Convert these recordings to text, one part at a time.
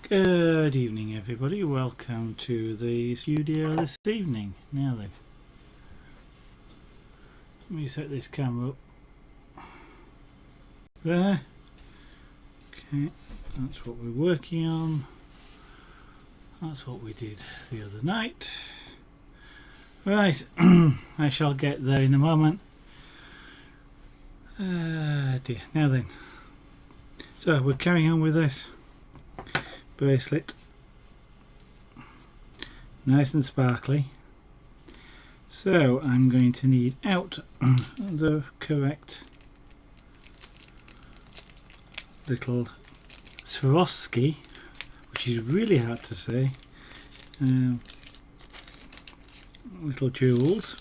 Good evening everybody, welcome to the studio this evening. Now then, let me set this camera up there. Okay, that's what we're working on. That's what we did the other night. Right, I shall get there in a moment. Dear. Now then, so we're carrying on with this bracelet, nice and sparkly. So I'm going to need out the correct little Swarovski, which is really hard to say, little jewels,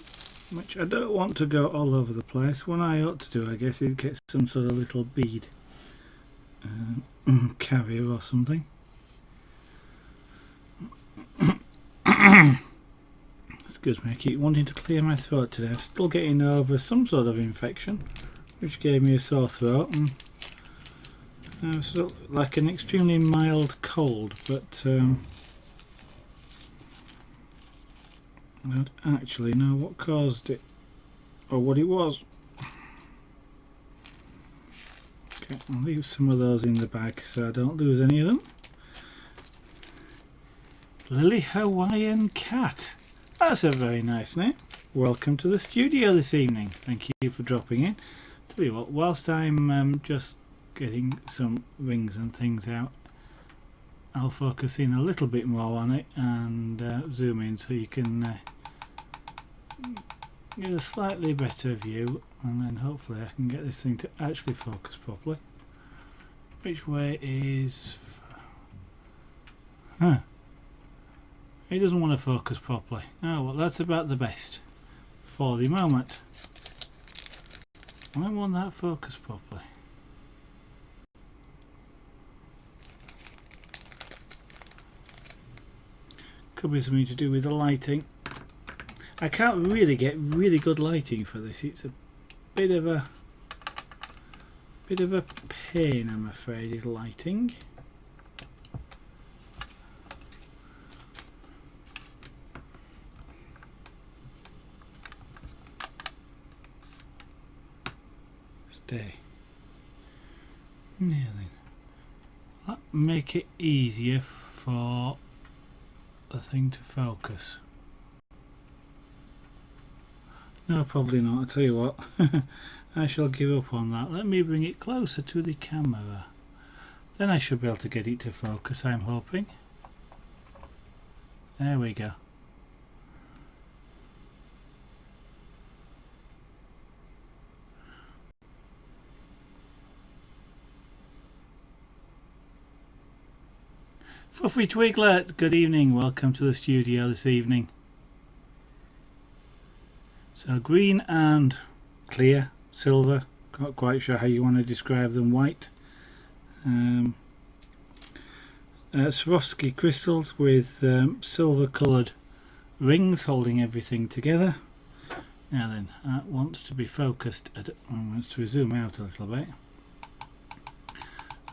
which I don't want to go all over the place. What I ought to do, I guess, is get some sort of little bead carrier or something. Excuse me, I keep wanting to clear my throat today. I'm still getting over some sort of infection which gave me a sore throat, and sort of like an extremely mild cold, but I don't actually know what caused it or what it was. Okay, I'll leave some of those in the bag so I don't lose any of them. Lily Hawaiian Cat. That's a very nice name. Welcome to the studio this evening. Thank you for dropping in. Tell you what, whilst I'm just getting some rings and things out, I'll focus in a little bit more on it and zoom in so you can get a slightly better view, and then hopefully I can get this thing to actually focus properly. Which way is... It doesn't want to focus properly. Oh well, that's about the best for the moment. I want that focused properly. Could be something to do with the lighting. I can't really get really good lighting for this. It's a bit of a pain, I'm afraid, is lighting. Stay. Now then, that make it easier for the thing to focus. No, probably not. I'll tell you what, I shall give up on that. Let me bring it closer to the camera. Then I should be able to get it to focus, I'm hoping. There we go. Fluffy Twiglet, good evening, welcome to the studio this evening. So green and clear, silver, not quite sure how you want to describe them, white. Swarovski crystals with silver coloured rings holding everything together. Now then, that wants to be focused, wants to zoom out a little bit.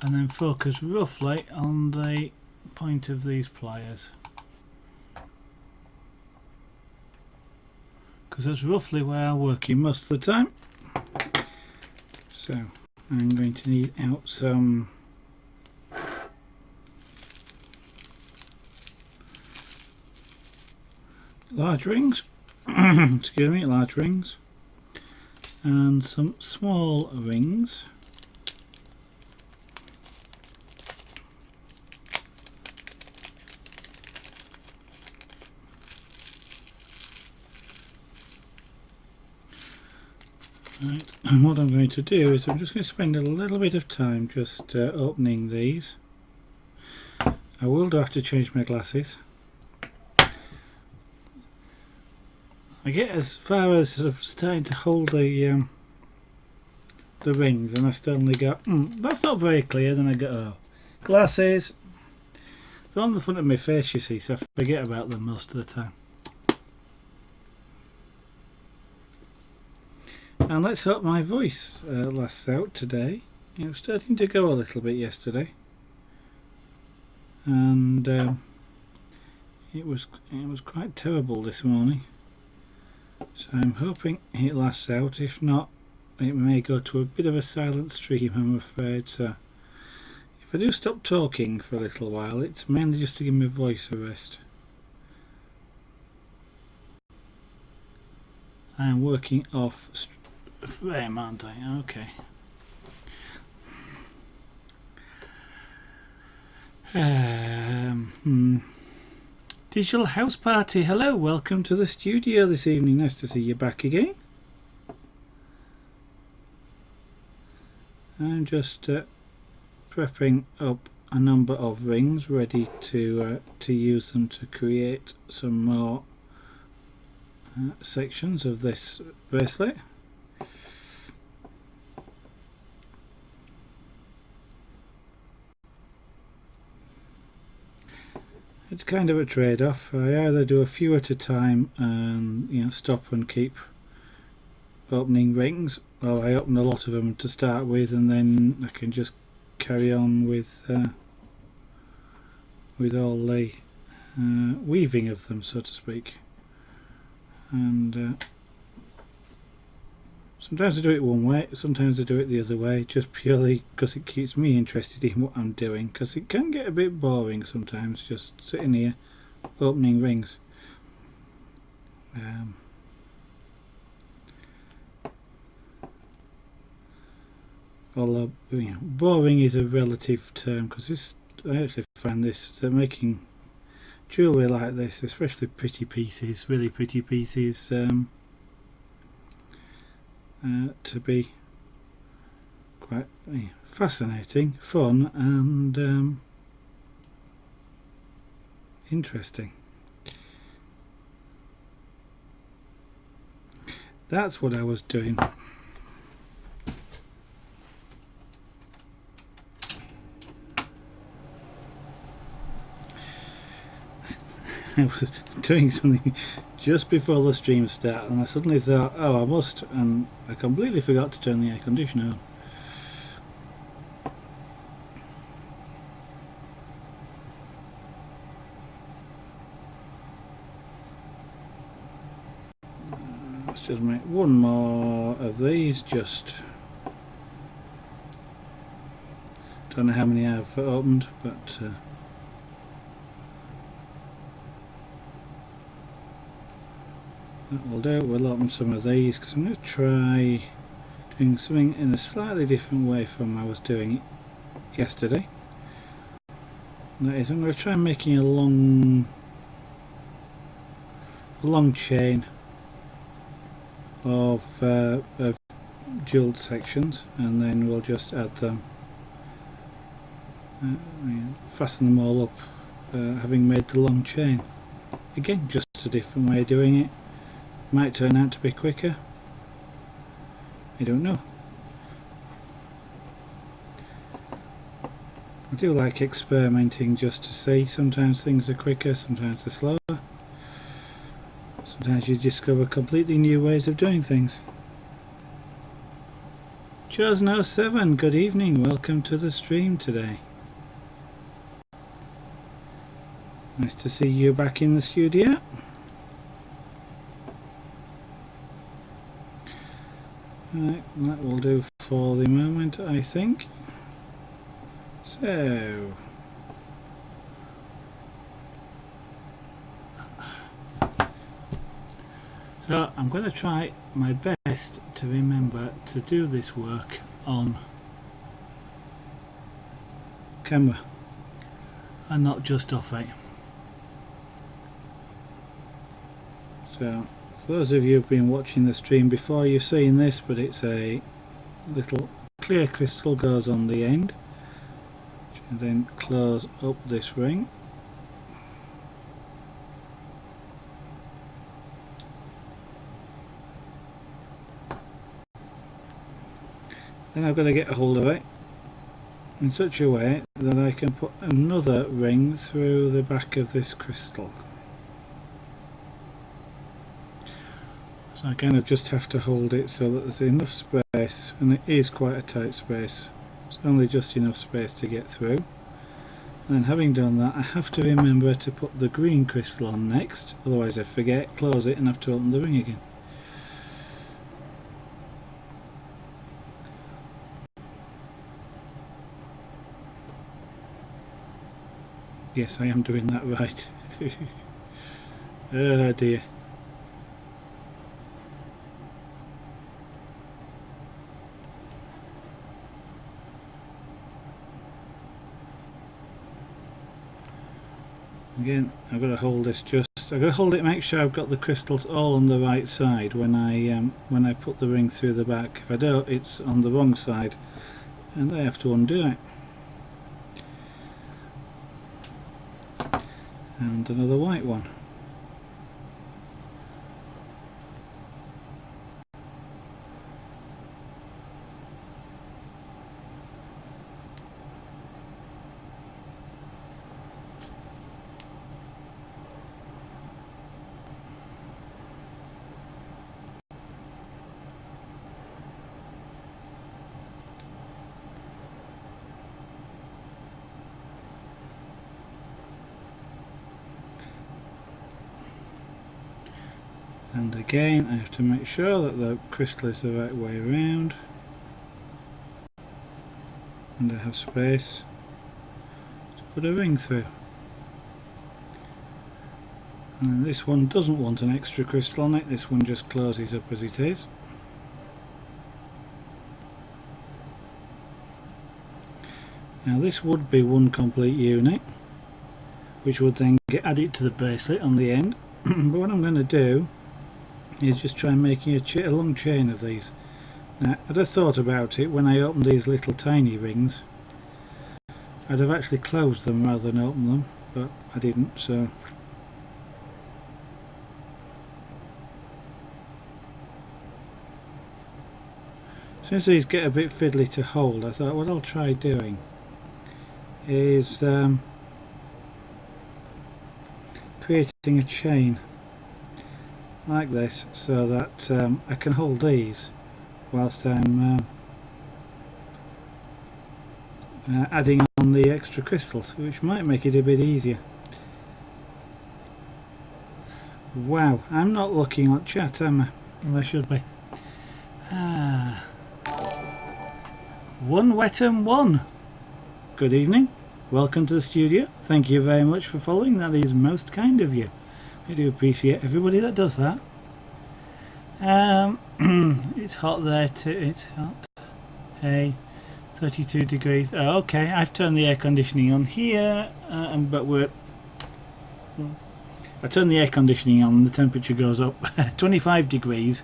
And then focus roughly on the point of these pliers, because that's roughly where I'm working most of the time. So I'm going to need out some large rings excuse me, large rings, and some small rings. Right, and what I'm going to do is I'm just going to spend a little bit of time just opening these. I will have to change my glasses. I get as far as sort of starting to hold the rings, and I suddenly go, that's not very clear. Then I go, oh, glasses. They're on the front of my face, you see, so I forget about them most of the time. And let's hope my voice lasts out today. It was starting to go a little bit yesterday. and it was quite terrible this morning. So I'm hoping it lasts out. If not, it may go to a bit of a silent stream, I'm afraid. So if I do stop talking for a little while, it's mainly just to give my voice a rest. I am working off frame, aren't I? Okay. Digital House Party, hello, welcome to the studio this evening. Nice to see you back again. I'm just prepping up a number of rings ready to use them to create some more sections of this bracelet. It's kind of a trade-off. I either do a few at a time and stop and keep opening rings, or I open a lot of them to start with, and then I can just carry on with all the weaving of them, so to speak. And sometimes I do it one way, sometimes I do it the other way, just purely because it keeps me interested in what I'm doing, because it can get a bit boring sometimes just sitting here opening rings. Although boring is a relative term, because I actually find this, they're making jewellery like this, especially pretty pieces, really pretty pieces, to be quite fascinating, fun and interesting. That's what I was doing. I was doing something just before the stream started, and I suddenly thought, oh, I must, and I completely forgot to turn the air conditioner on. Let's just make one more of these, just don't know how many I've opened, but that will do. We'll open some of these because I'm going to try doing something in a slightly different way from I was doing it yesterday. And that is, I'm going to try making a long chain of jeweled sections, and then we'll just add them, fasten them all up, having made the long chain. Again, just a different way of doing it. Might turn out to be quicker, I don't know. I do like experimenting just to see. Sometimes things are quicker, sometimes they're slower. Sometimes you discover completely new ways of doing things. Chosen07, good evening, welcome to the stream today. Nice to see you back in the studio. Right, that will do for the moment, I think. So I'm going to try my best to remember to do this work on camera and not just off it. So for those of you who've been watching the stream before, you've seen this, but it's a little clear crystal goes on the end, and then close up this ring. Then I've got to get a hold of it in such a way that I can put another ring through the back of this crystal. So I kind of just have to hold it so that there's enough space, and it is quite a tight space. It's only just enough space to get through, Then having done that, I have to remember to put the green crystal on next, otherwise I forget, close it and have to open the ring again. Yes, I am doing that right. Oh dear. Again, I've got to hold this I've got to hold it, make sure I've got the crystals all on the right side when I put the ring through the back. If I don't, it's on the wrong side and I have to undo it. And another white one. And again, I have to make sure that the crystal is the right way around and I have space to put a ring through. And this one doesn't want an extra crystal on it, this one just closes up as it is. Now this would be one complete unit, which would then get added to the bracelet on the end. But what I'm going to do is just try making a long chain of these. Now I'd have thought about it when I opened these little tiny rings. I'd have actually closed them rather than open them, but I didn't, so since these get a bit fiddly to hold, I thought what I'll try doing is creating a chain like this so that I can hold these whilst I'm adding on the extra crystals, which might make it a bit easier. Wow, I'm not looking at chat, am I? Well, I should be. One wet and one. Good evening, welcome to the studio. Thank you very much for following, that is most kind of you. I do appreciate everybody that does that. It's hot there too, it's hot. Hey, 32 degrees. Oh, okay, I've turned the air conditioning on here, but I turn the air conditioning on and the temperature goes up 25 degrees,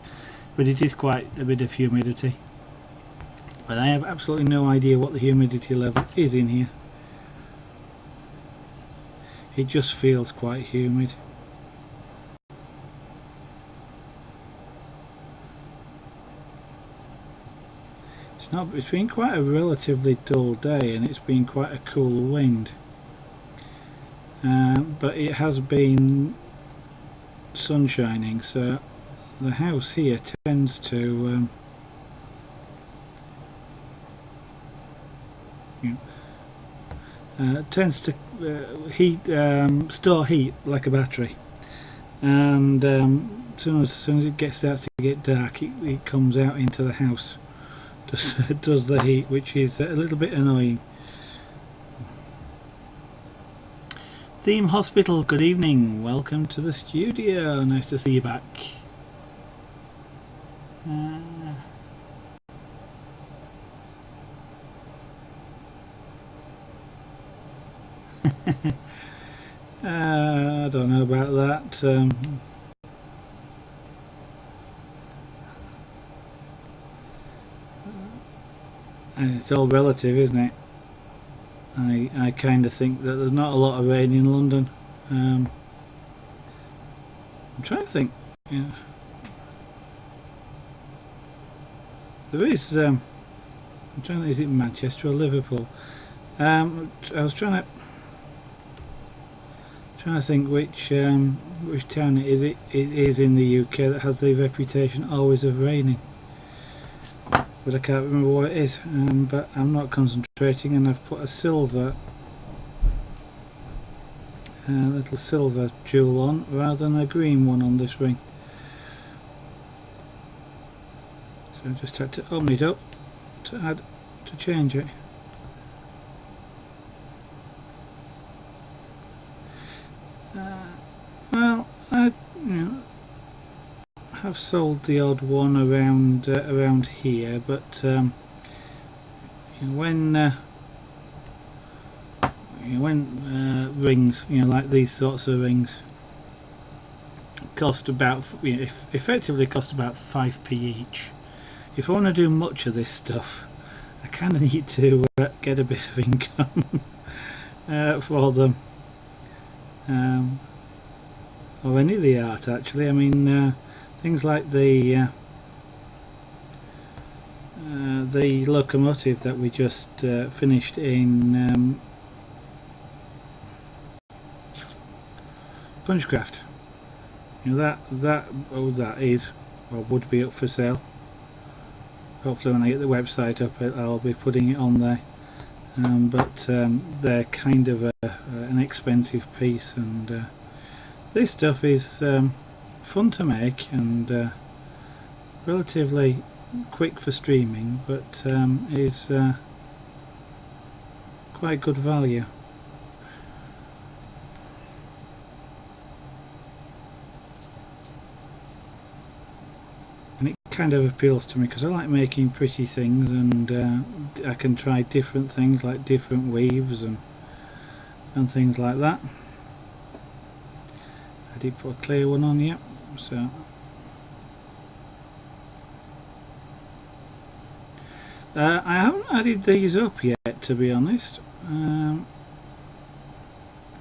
but it is quite a bit of humidity. But I have absolutely no idea what the humidity level is in here. It just feels quite humid. It's been quite a relatively dull day and it's been quite a cool wind, but it has been sun shining, so the house here tends to store heat like a battery, and as soon as it starts to get dark, it comes out into the house. Does the heat, which is a little bit annoying. Theme Hospital, good evening, welcome to the studio, nice to see you back. I don't know about that. It's all relative, isn't it? I kind of think that there's not a lot of rain in London. I'm trying to think. Yeah, there is. I'm trying to think, is it Manchester or Liverpool? I was trying to think which town it is. It is in the UK that has the reputation always of raining, but I can't remember what it is. But I'm not concentrating, and I've put a silver little silver jewel on rather than a green one on this ring. So I just had to open it up to change it. Well, I have sold the odd one around here, but when rings, like these sorts of rings, cost about, effectively cost about 5p each. If I want to do much of this stuff, I kind of need to get a bit of income for them, or any of the art actually. I mean, things like the locomotive that we just finished in Punchcraft. That is, or would be, up for sale. Hopefully when I get the website up, I'll be putting it on there. But they're kind of an expensive piece, and this stuff is fun to make and relatively quick for streaming, but is quite good value. And it kind of appeals to me because I like making pretty things, and I can try different things like different weaves and things like that. I did put a clear one on, yep. So I haven't added these up yet, to be honest,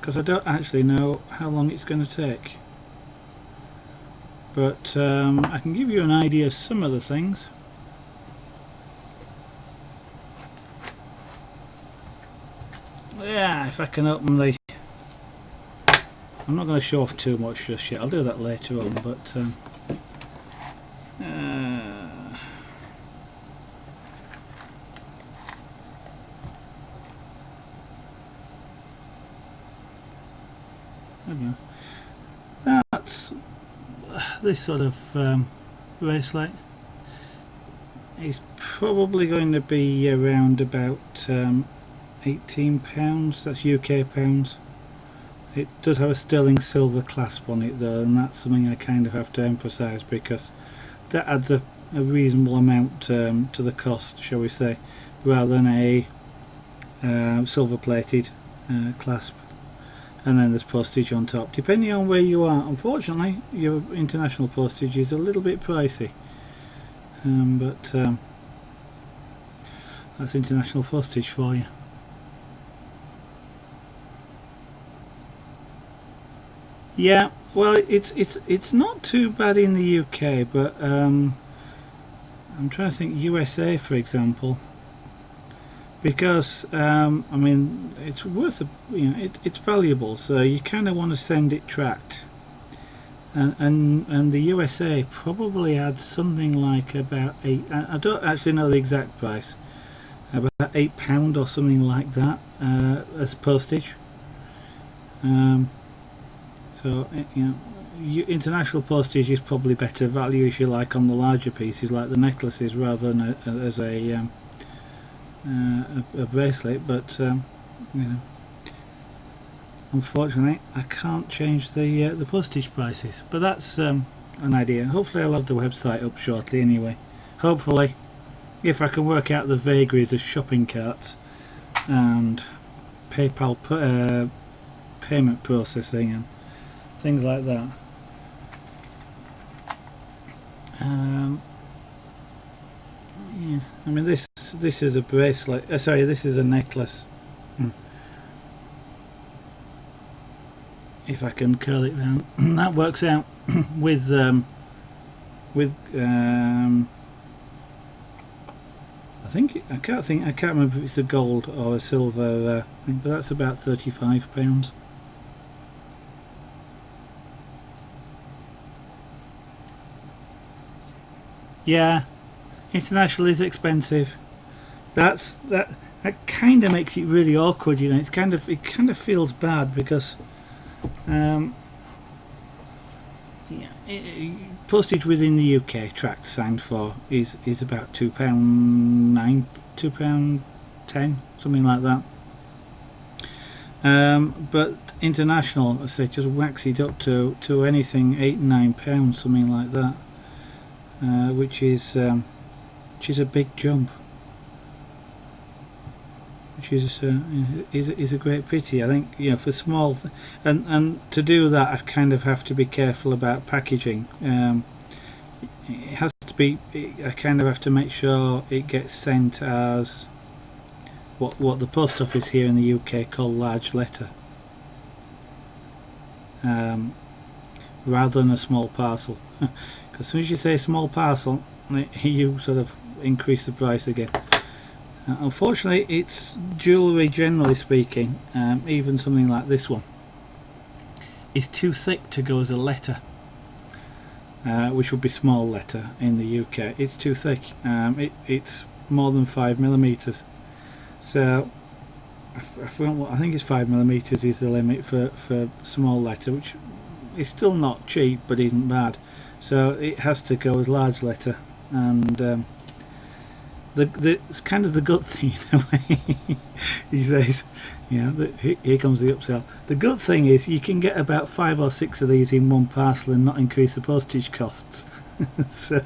because I don't actually know how long it's going to take. But I can give you an idea of some of the things. Yeah, if I can open the... I'm not going to show off too much just yet, I'll do that later on, but I don't know. That's this sort of bracelet is probably going to be around about £18, that's UK pounds. It does have a sterling silver clasp on it though, and that's something I kind of have to emphasise, because that adds a reasonable amount to the cost, shall we say, rather than a silver plated clasp. And then there's postage on top, depending on where you are. Unfortunately, your international postage is a little bit pricey, but that's international postage for you. Yeah, well, it's not too bad in the UK, but I'm trying to think USA, for example, because I mean, it's worth it's valuable, so you kind of want to send it tracked, and the USA probably adds something like about I don't actually know the exact price, about £8 or something like that as postage. So international postage is probably better value, if you like, on the larger pieces like the necklaces, rather than as a bracelet. But unfortunately, I can't change the postage prices. But that's an idea. Hopefully, I'll have the website up shortly. Anyway, hopefully, if I can work out the vagaries of shopping carts and PayPal payment processing and things like that. Yeah, I mean, this is a bracelet. Sorry, this is a necklace. If I can curl it down, that works out with I can't remember if it's a gold or a silver thing, but that's about £35. Yeah, international is expensive. That kind of makes it really awkward, it kind of feels bad, because Postage within the UK tracked signed for is about £2.9, £2.10, something like that. But international, I say, just whacks it up to anything £8-9, something like that, which is a big jump, which is a great pity. I think, you know, for small and to do that, I kind of have to be careful about packaging. It has to be. I kind of have to make sure it gets sent as what the post office here in the UK call large letter, rather than a small parcel. Because as soon as you say small parcel, you sort of increase the price again. Unfortunately, it's jewellery, generally speaking, even something like this one, is too thick to go as a letter, which would be small letter in the UK. It's too thick. It's more than 5mm. So I think it's 5mm is the limit for small letter, which is still not cheap but isn't bad. So it has to go as large letter, and it's kind of the good thing in a way. He says, you know, here comes the upsell. The good thing is you can get about 5 or 6 of these in one parcel and not increase the postage costs. So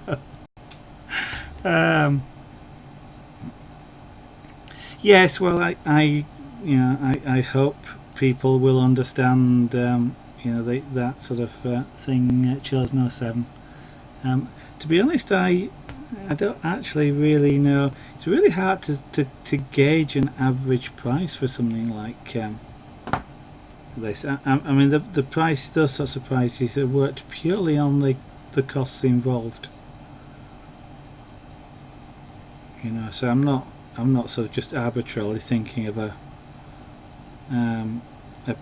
yes, well, I hope people will understand, you know, that sort of thing chose no 7. To be honest, I don't actually really know. It's really hard to gauge an average price for something like this. I mean, the price, those sorts of prices are worked purely on the costs involved. You know, so I'm not sort of just arbitrarily thinking of a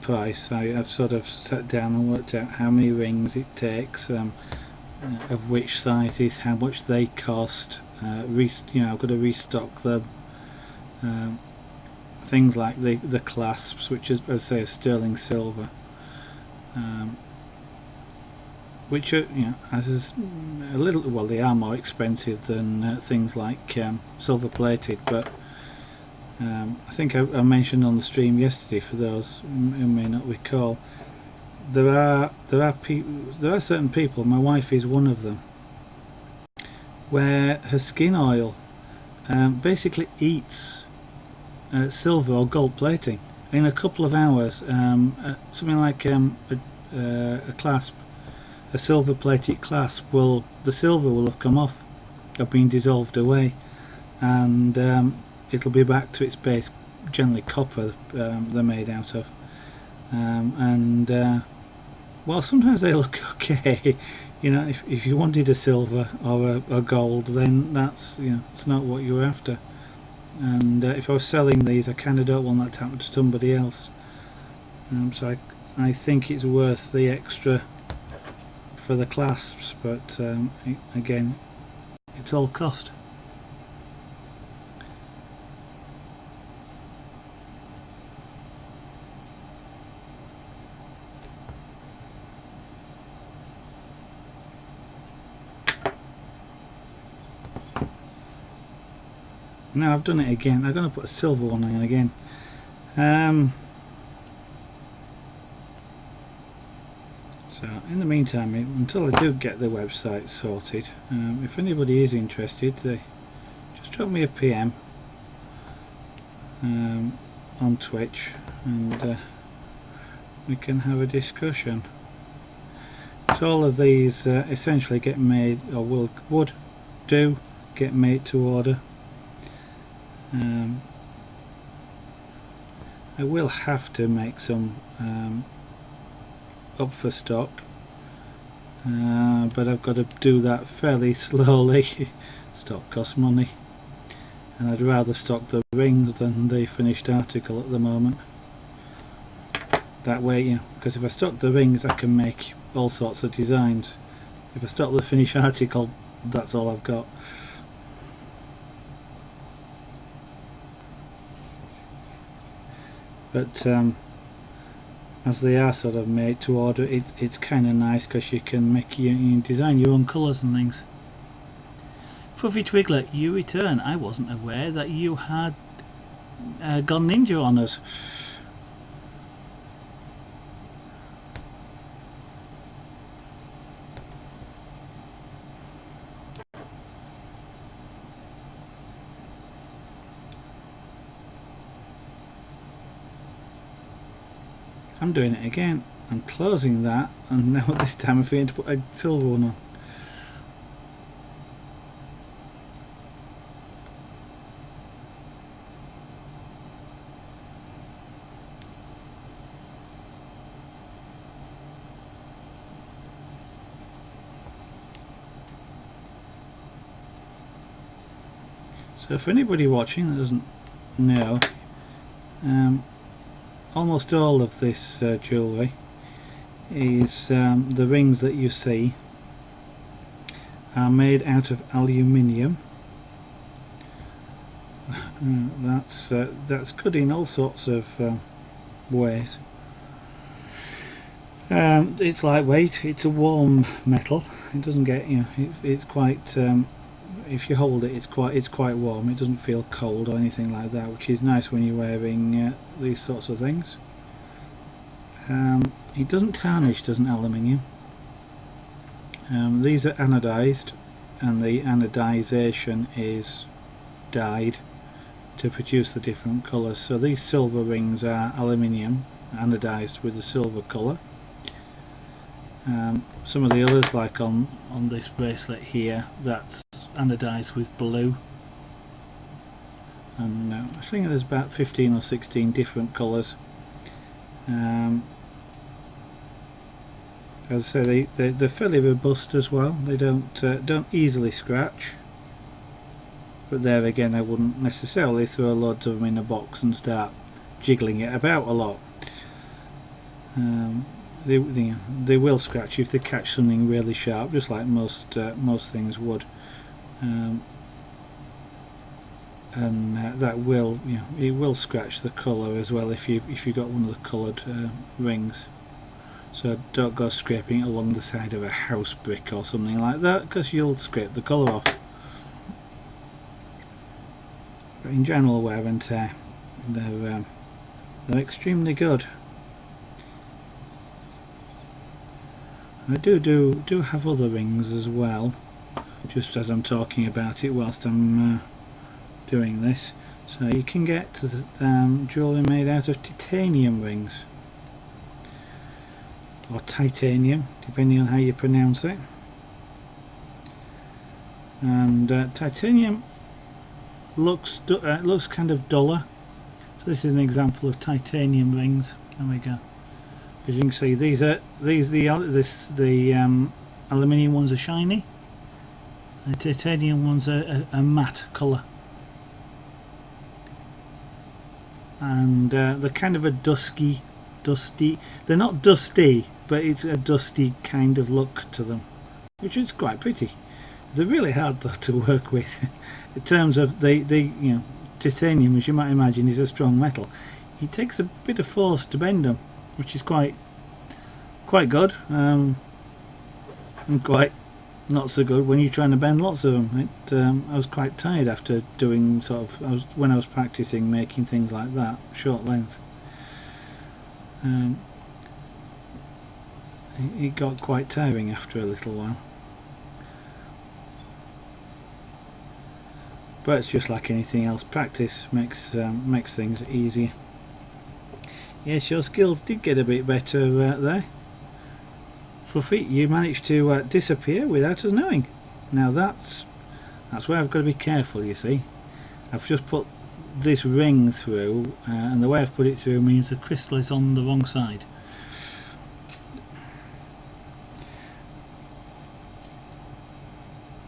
price. I've sort of sat down and worked out how many rings it takes, of which sizes, how much they cost. You know, I've got to restock them. Things like the clasps, which is, as I say, sterling silver, which are, you know, as is a little, well, they are more expensive than things like silver plated, but I think I mentioned on the stream yesterday, for those who may not recall, there are certain people, my wife is one of them, where her skin oil basically eats silver or gold plating in a couple of hours. Something like a clasp, a silver plated clasp, the silver will have come off or been dissolved away, and it'll be back to its base, generally copper they're made out of, and well, sometimes they look okay. You know, if you wanted a silver or a gold, then that's, you know, it's not what you're after. And if I was selling these, I kind of don't want that to happen to somebody else. So I think it's worth the extra for the clasps, but again, it's all cost. Now I've done it again. I'm going to put a silver one in again. So in the meantime, until I do get the website sorted, if anybody is interested, just drop me a PM on Twitch, and we can have a discussion. So all of these essentially get made, or would do get made to order. I will have to make some up for stock, but I've got to do that fairly slowly. Stock costs money, and I'd rather stock the rings than the finished article at the moment. That way, you know, because if I stock the rings, I can make all sorts of designs. If I stock the finished article, that's all I've got. But as they are sort of made to order, it's kind of nice because you can make you design your own colours and things. Fluffy Twiglet, you return. I wasn't aware that you had gone ninja on us. I'm doing it again. I'm closing that, and now this time I'm forgetting to put a silver one on. So for anybody watching that doesn't know, almost all of this jewellery is the rings that you see are made out of aluminium. That's good in all sorts of ways. It's lightweight. It's a warm metal. It doesn't get, it's quite. If you hold it, it's quite warm. It doesn't feel cold or anything like that, which is nice when you're wearing these sorts of things. It doesn't tarnish, doesn't aluminium. These are anodized, and the anodization is dyed to produce the different colours. So these silver rings are aluminium anodized with a silver colour. Some of the others, like on this bracelet here, that's anodized with blue, and I think there's about 15 or 16 different colours. As I say, they're fairly robust as well. They don't easily scratch, but there again, I wouldn't necessarily throw loads of them in a box and start jiggling it about a lot. They will scratch if they catch something really sharp, just like most things would. And that will, it will scratch the colour as well if you got one of the coloured rings. So don't go scraping it along the side of a house brick or something like that, because you'll scrape the colour off. But in general wear and tear, they're extremely good. I do have other rings as well, just as I'm talking about it whilst I'm doing this. So you can get jewellery made out of titanium rings, or titanium, depending on how you pronounce it. And titanium looks kind of duller. So this is an example of titanium rings. There we go. As you can see, the aluminium ones are shiny. The titanium ones are a matte colour, and they're kind of a dusty. They're not dusty, but it's a dusty kind of look to them, which is quite pretty. They're really hard though to work with. In terms of titanium, as you might imagine, is a strong metal. It takes a bit of force to bend them, which is quite good, and quite not so good when you're trying to bend lots of them. I was quite tired after doing when I was practicing making things like that, short length. It got quite tiring after a little while. But it's just like anything else, practice makes things easier. Yes, your skills did get a bit better there. Fluffy, you managed to disappear without us knowing. Now that's where I've got to be careful, you see. I've just put this ring through, and the way I've put it through means the crystal is on the wrong side.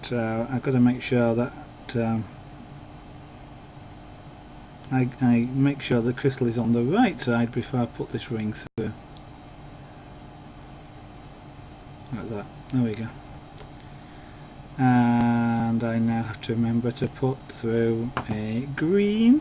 So I've got to make sure that I make sure the crystal is on the right side before I put this ring through. Like that. There we go. And I now have to remember to put through a green.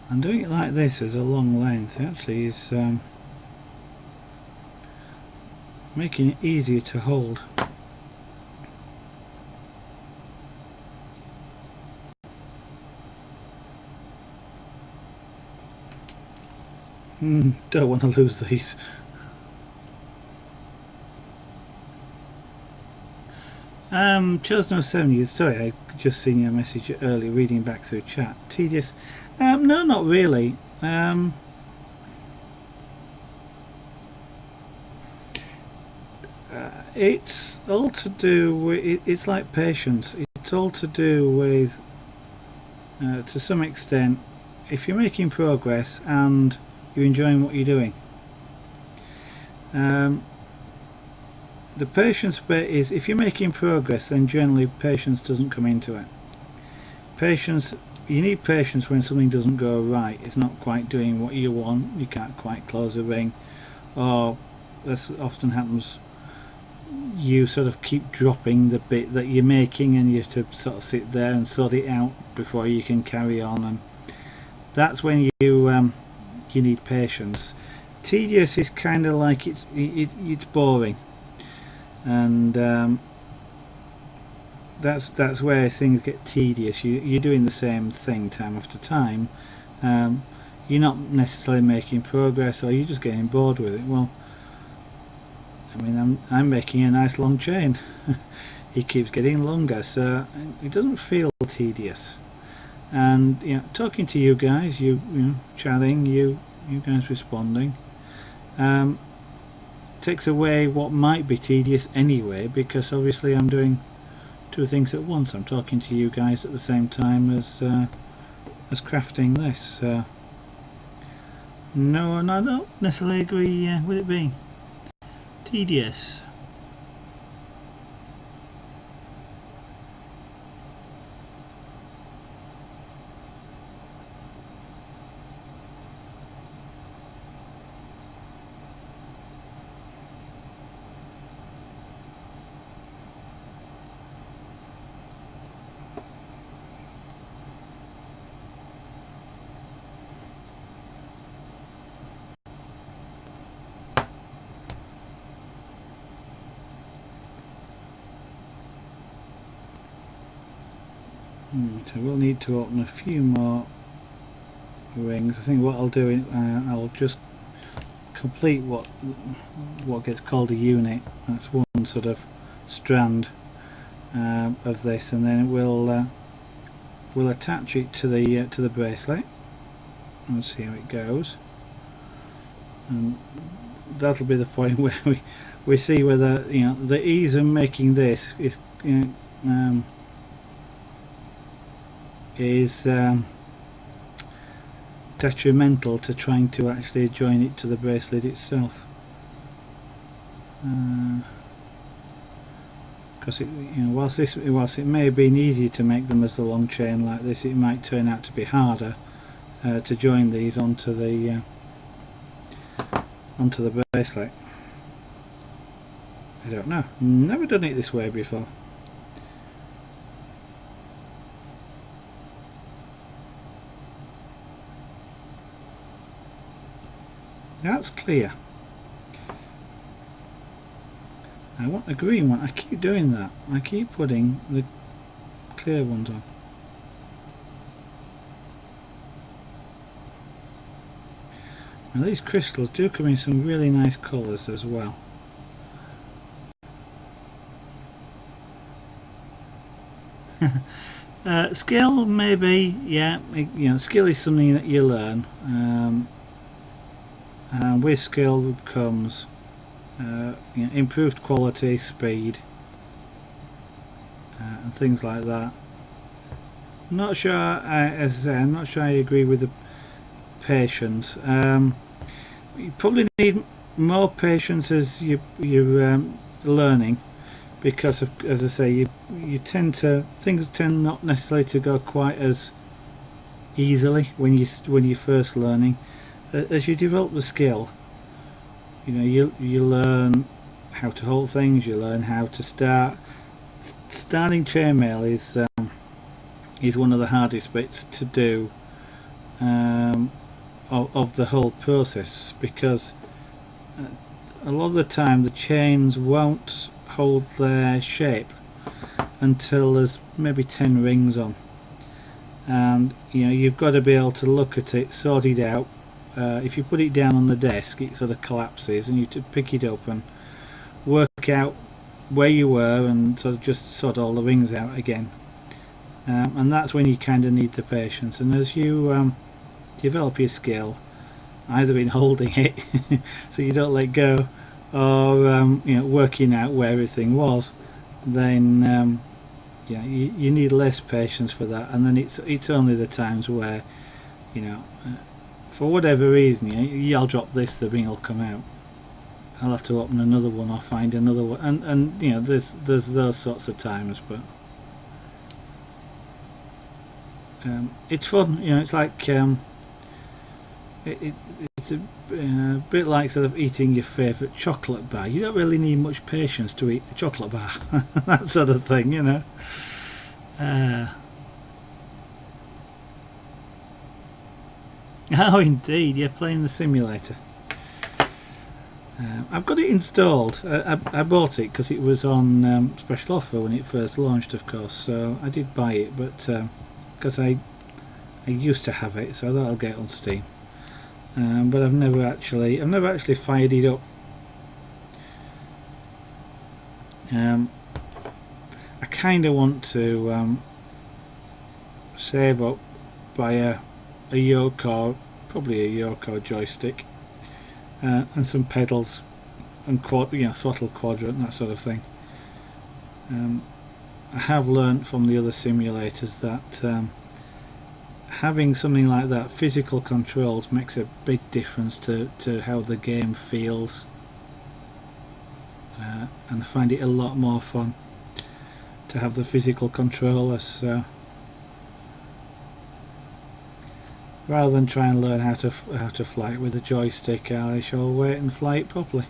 And doing it like this as a long length actually is making it easier to hold. Don't want to lose these. Chosno70, sorry, I just seen your message earlier reading back through chat. Tedious? No, not really. It's all to do with, it's like patience. It's all to do with, to some extent, if you're making progress and you're enjoying what you're doing. The patience bit is, if you're making progress, then generally patience doesn't come into it. Patience, you need patience when something doesn't go right. It's not quite doing what you want. You can't quite close a ring, or this often happens. You sort of keep dropping the bit that you're making, and you have to sort of sit there and sort it out before you can carry on. And that's when you need patience. Tedious is kind of like it's boring. And that's where things get tedious. You're doing the same thing time after time. You're not necessarily making progress, or you're just getting bored with it. Well, I mean, I'm making a nice long chain. It keeps getting longer, so it doesn't feel tedious. And talking to you guys, you know, chatting, you guys responding. Takes away what might be tedious anyway, because obviously I'm doing two things at once. I'm talking to you guys at the same time as crafting this. No, and I don't necessarily agree with it being tedious. So we'll need to open a few more rings. I think what I'll do, I'll just complete what gets called a unit. That's one sort of strand of this, and then we'll attach it to the bracelet and see how it goes. And that'll be the point where we see whether the ease of making this is detrimental to trying to actually join it to the bracelet itself, because whilst it may have been easier to make them as a long chain like this, it might turn out to be harder to join these onto the bracelet. I don't know, never done it this way before. That's clear. I want a green one. I keep doing that. I keep putting the clear ones on. Now these crystals do come in some really nice colours as well. Skill, maybe, yeah. Skill is something that you learn. And with skill comes improved quality, speed, and things like that. Not sure, as I say, I'm not sure I agree with the patience. You probably need more patience as you're learning, because of, as I say, things tend not necessarily to go quite as easily when you're first learning. As you develop the skill, you learn how to hold things, you learn how to start. Starting chainmail is one of the hardest bits to do of the whole process, because a lot of the time the chains won't hold their shape until there's maybe 10 rings on, and you've got to be able to look at it, sort it out. If you put it down on the desk, it sort of collapses, and you pick it up and work out where you were and sort of just sort all the rings out again. And that's when you kind of need the patience. And as you develop your skill, either in holding it so you don't let go, or working out where everything was, then you need less patience for that. And then it's only the times where for whatever reason I'll drop this, the ring will come out. I'll have to open another one or find another one, and there's those sorts of times, but it's fun. It's like it's a bit like sort of eating your favourite chocolate bar. You don't really need much patience to eat a chocolate bar. That sort of thing, Oh, indeed, you're playing the simulator. I've got it installed. I bought it because it was on special offer when it first launched, of course, so I did buy it, but because I used to have it, so I thought I'll get it on Steam. But I've never actually fired it up. I kind of want to save up, buy a Yoko, probably a Yoko joystick, and some pedals and throttle quadrant, that sort of thing. I have learnt from the other simulators that having something like that, physical controls, makes a big difference to how the game feels, and I find it a lot more fun to have the physical controllers, rather than try and learn how to fly it with a joystick. I shall wait and fly it properly.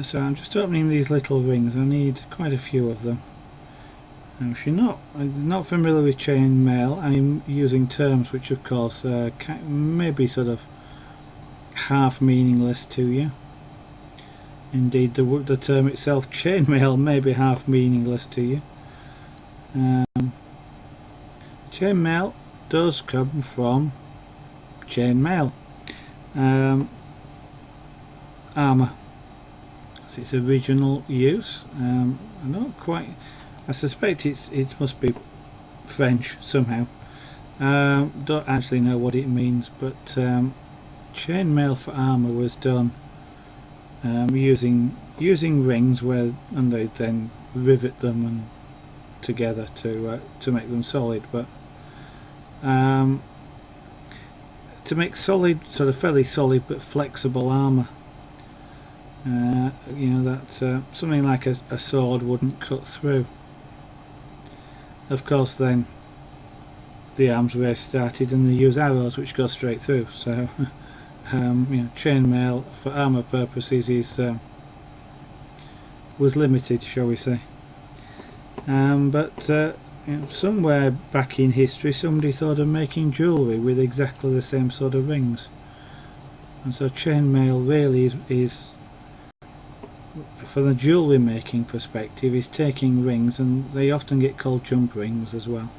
So I'm just opening these little rings. I need quite a few of them. Now, if you're not familiar with chain mail, I'm using terms which of course may be sort of half meaningless to you. Indeed, the term itself, chain mail, may be half meaningless to you. Chain mail does come from chain mail, armour. That's its original use. I suspect it must be French somehow. Don't actually know what it means, but chain mail for armour was done using rings, and they then rivet them and together to make them solid. But to make solid, sort of fairly solid but flexible armour, that something like a sword wouldn't cut through. Of course, then the arms race started, and they use arrows which go straight through. So chain mail for armour purposes was limited, shall we say. But somewhere back in history, somebody thought of making jewellery with exactly the same sort of rings, and so chain mail really is for the jewellery making perspective, is taking rings, and they often get called jump rings as well.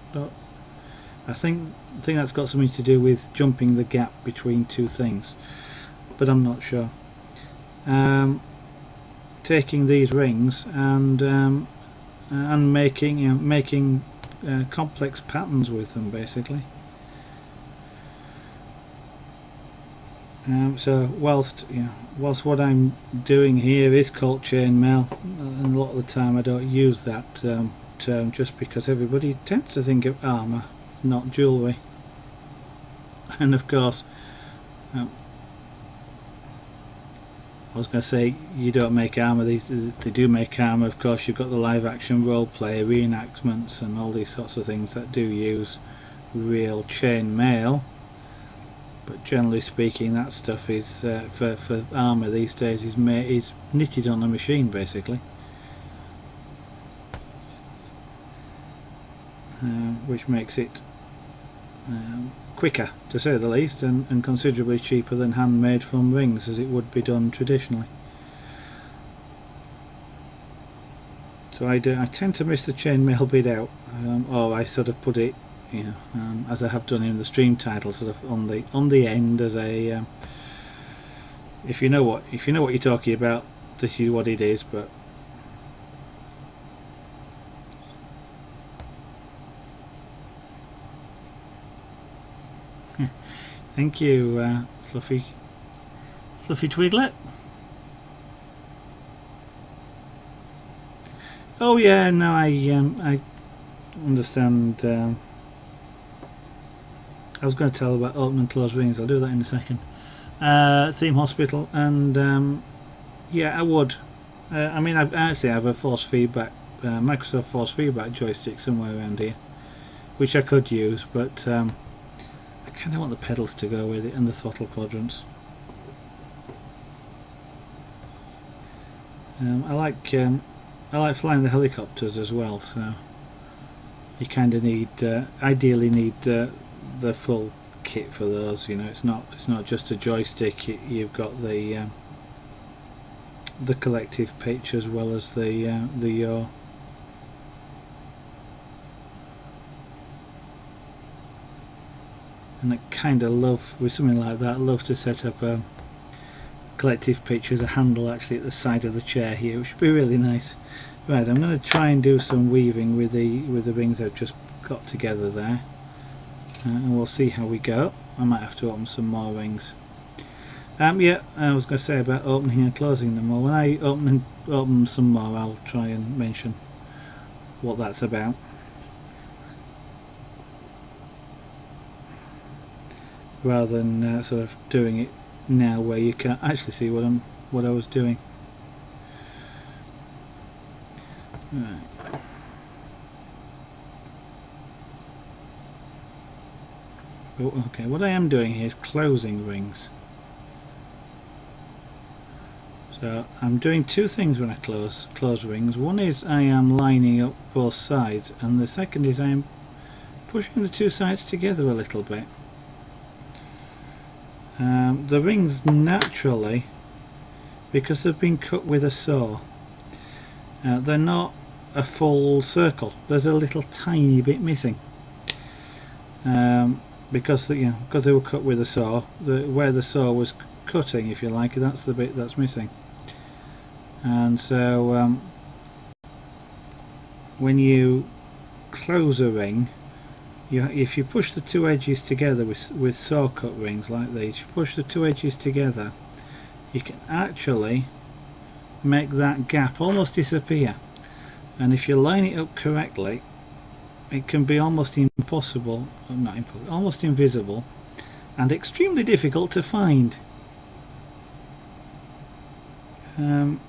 I think that's got something to do with jumping the gap between two things, but I'm not sure. Taking these rings and making complex patterns with them, basically. So whilst what I'm doing here is called chain mail, and a lot of the time I don't use that term just because everybody tends to think of armour, not jewellery. And of course, I was going to say, you don't make armour, they do make armour. Of course, you've got the live action role play, reenactments, and all these sorts of things that do use real chain mail. but generally speaking, that stuff is for armour these days is knitted on a machine basically, which makes it quicker to say the least, and considerably cheaper than handmade from rings as it would be done traditionally. So I tend to miss the chainmail bit out, or I sort of put it, you know, as I have done in the stream title, sort of on the end as a if you know what you're talking about, this is what it is. But thank you, Fluffy Twiglet. Oh yeah, no, I understand. I was going to tell about open and closed rings. I'll do that in a second. Theme Hospital, and yeah, I would. I mean, I have a force feedback, Microsoft force feedback joystick somewhere around here, which I could use, but I kind of want the pedals to go with it and the throttle quadrants. I like flying the helicopters as well, so you kind of need, ideally need the full kit for those. You know, it's not just a joystick. You've got the collective pitch as well as the yaw. And I kind of love, with something like that, I love to set up a collective pitch as a handle actually at the side of the chair here, which would be really nice. Right, I'm going to try and do some weaving with the rings I've just got together there, and we'll see how we go. I might have to open some more rings. Yeah, I was going to say about opening and closing them all. When I open some more, I'll try and mention what that's about. Rather than sort of doing it now where you can't actually see what I was doing. Right. Oh, okay, what I am doing here is closing rings. So I'm doing two things when I close rings. One is I am lining up both sides, and the second is I am pushing the two sides together a little bit. The rings naturally, because they've been cut with a saw, they're not a full circle. There's a little tiny bit missing, because they were cut with a saw. Where the saw was cutting, if you like, that's the bit that's missing. And so when you close a ring, if you push the two edges together with saw cut rings like these, if you push the two edges together, you can actually make that gap almost disappear. And if you line it up correctly, it can be almost impossible, not impossible, almost invisible, and extremely difficult to find. On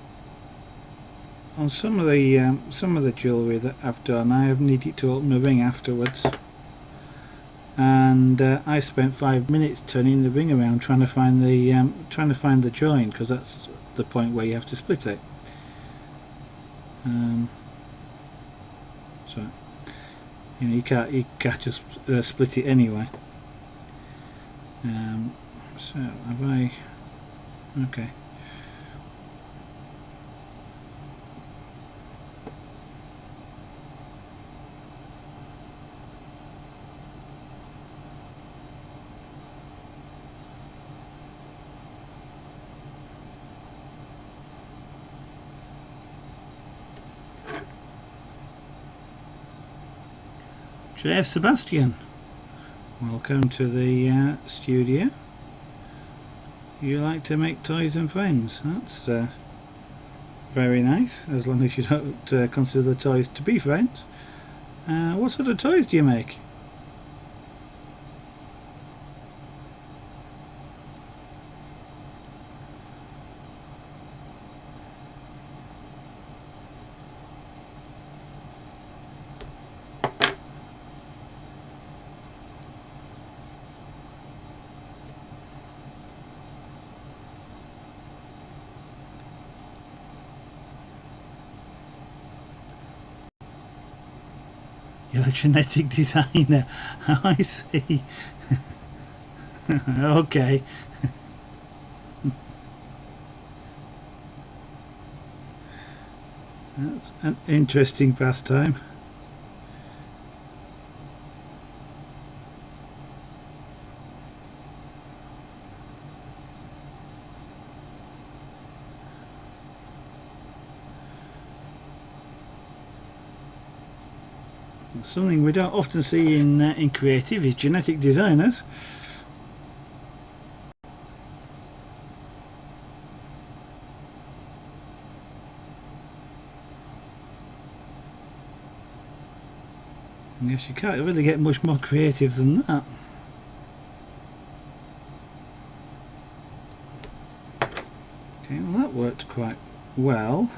some of the jewellery that I've done, I have needed to open a ring afterwards, and I spent 5 minutes turning the ring around trying to find the join, because that's the point where you have to split it. So you can't just split it anyway. So have I? Okay. Jeff Sebastian, welcome to the studio. You like to make toys and friends. That's very nice, as long as you don't consider the toys to be friends. What sort of toys do you make? You're a genetic designer. I see. Okay. That's an interesting pastime. Something we don't often see in creative is genetic designers. I guess you can't really get much more creative than that. Okay, well that worked quite well.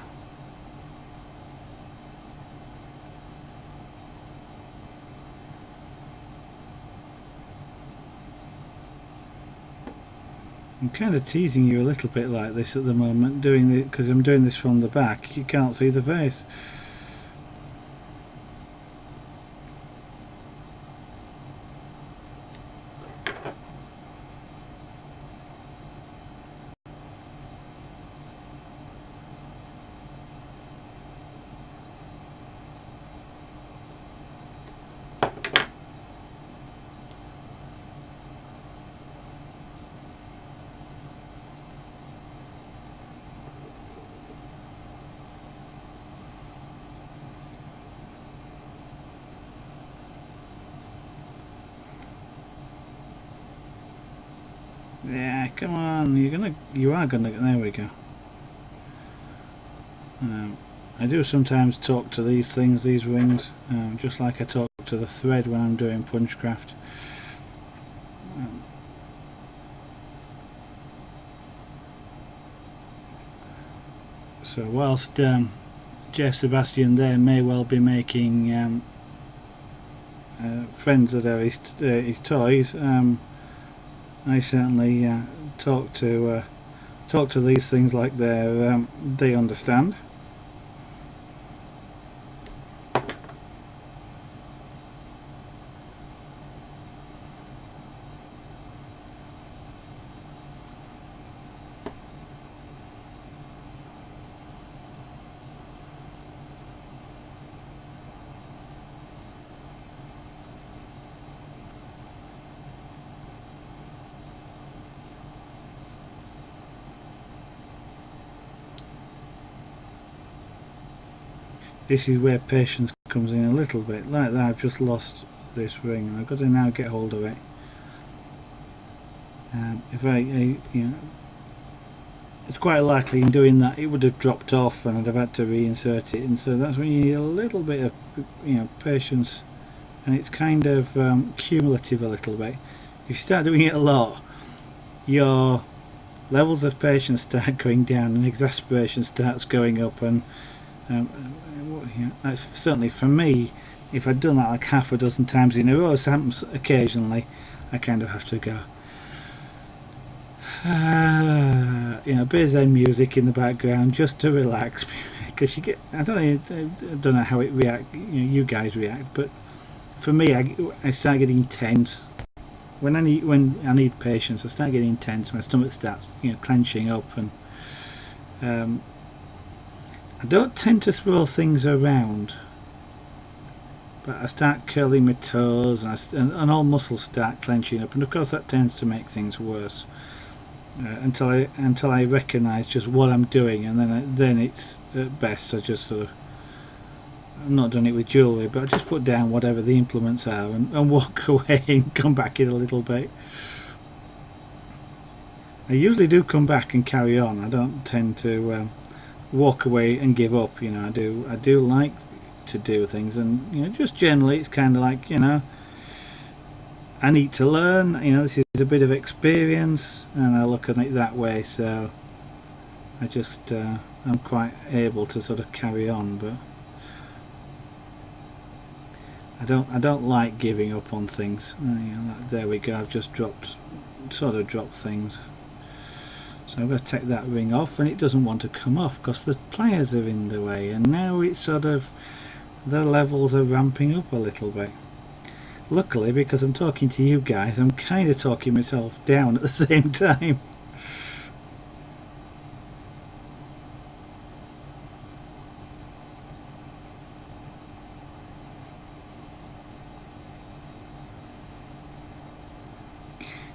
I'm kind of teasing you a little bit like this at the moment, because I'm doing this from the back. You can't see the face. Yeah, come on, you are gonna, there we go. I do sometimes talk to these things, these rings, just like I talk to the thread when I'm doing punchcraft. So whilst Jeff Sebastian there may well be making friends that are his toys, I certainly talk to these things like they understand. This is where patience comes in a little bit. Like that, I've just lost this ring, and I've got to now get hold of it. If I it's quite likely in doing that it would have dropped off, and I'd have had to reinsert it. And so that's when you need a little bit of patience, and it's kind of cumulative a little bit. If you start doing it a lot, your levels of patience start going down, and exasperation starts going up, and certainly for me, if I'd done that like half a dozen times in a row, as happens occasionally, I kind of have to go. A bit of Zen music in the background just to relax, because you get. I don't know how it react. You guys react, but for me, I start getting tense when I need patience. I start getting tense. My stomach starts clenching up, and I don't tend to throw things around, but I start curling my toes, and all muscles start clenching up, and of course that tends to make things worse until I recognise just what I'm doing, and then it's at best I just sort of, I've not done it with jewellery, but I just put down whatever the implements are and walk away and come back in a little bit. I usually do come back and carry on. I don't tend to walk away and give up. I do like to do things, and just generally it's kind of like I need to learn. This is a bit of experience, and I look at it that way. So I just I'm quite able to sort of carry on, but I don't like giving up on things. There we go. I've just dropped things. So I'm going to take that ring off, and it doesn't want to come off because the pliers are in the way, and now it's sort of the levels are ramping up a little bit. Luckily, because I'm talking to you guys, I'm kind of talking myself down at the same time.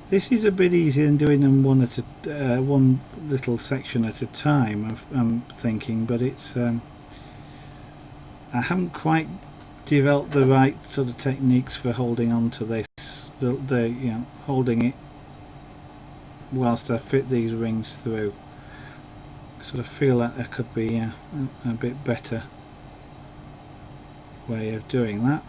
This is a bit easier than doing them one little section at a time, I'm thinking, but it's I haven't quite developed the right sort of techniques for holding on to this, holding it whilst I fit these rings through. I sort of feel like there could be a bit better way of doing that.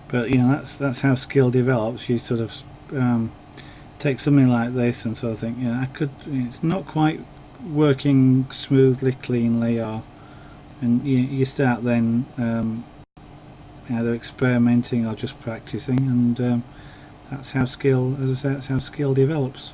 But that's how skill develops. You sort of take something like this and sort of think, it's not quite working smoothly, cleanly, and you start then either experimenting or just practicing, and that's how skill, as I say, that's how skill develops.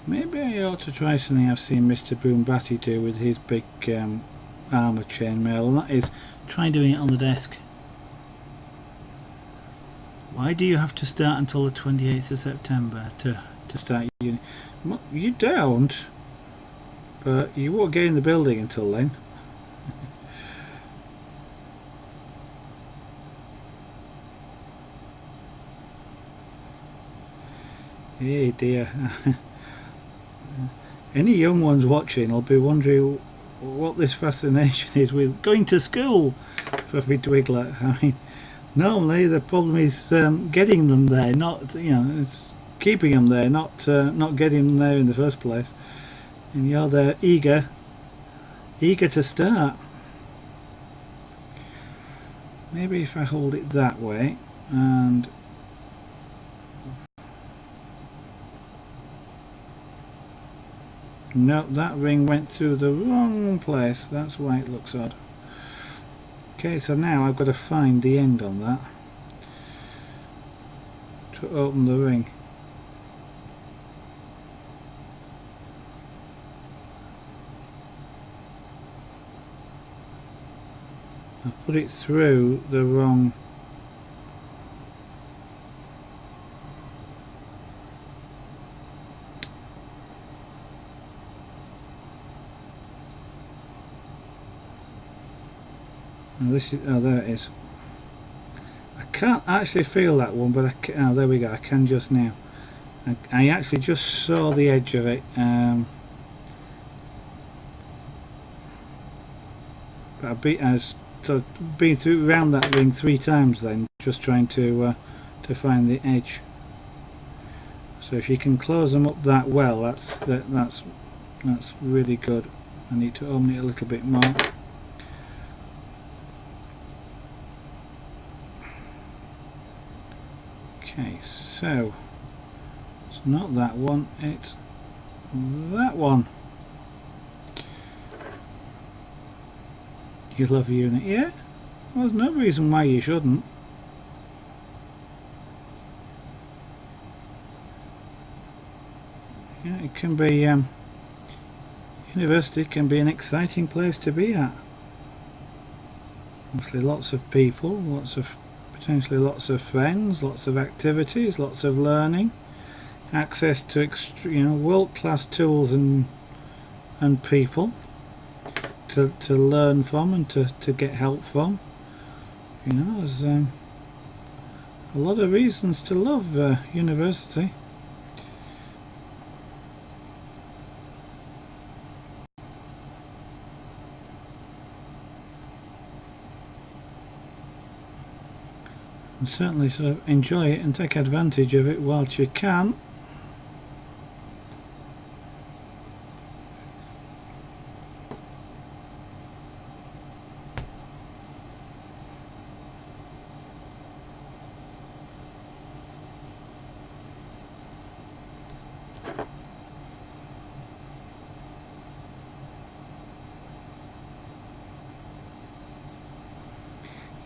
Maybe I ought to try something I've seen Mr. Boombati do with his big armour chainmail, and that is try doing it on the desk. Why do you have to start until the 28th of September to start uni? You don't, but you won't get in the building until then. Hey dear. Any young ones watching will be wondering what this fascination is with going to school for every Twiglet. I mean, normally the problem is getting them there, not it's keeping them there, not getting them there in the first place. And you're there eager to start. Maybe if I hold it that way and no, that ring went through the wrong place. That's why it looks odd. Okay, so now I've got to find the end on that to open the ring. I put it through the wrong. This is, oh, there it is. I can't actually feel that one, but there we go. I can just now. I actually just saw the edge of it, but I've been through around that ring 3 times then, just trying to find the edge. So if you can close them up that well, that's really good. I need to open it a little bit more. Okay, so it's not that one, it's that one. You love a unit, yeah? Well, there's no reason why you shouldn't. Yeah, it can be, university can be an exciting place to be at. Obviously lots of people, potentially lots of friends, lots of activities, lots of learning, access to world-class tools and people to learn from and to get help from. There's a lot of reasons to love university. and certainly sort of enjoy it and take advantage of it whilst you can.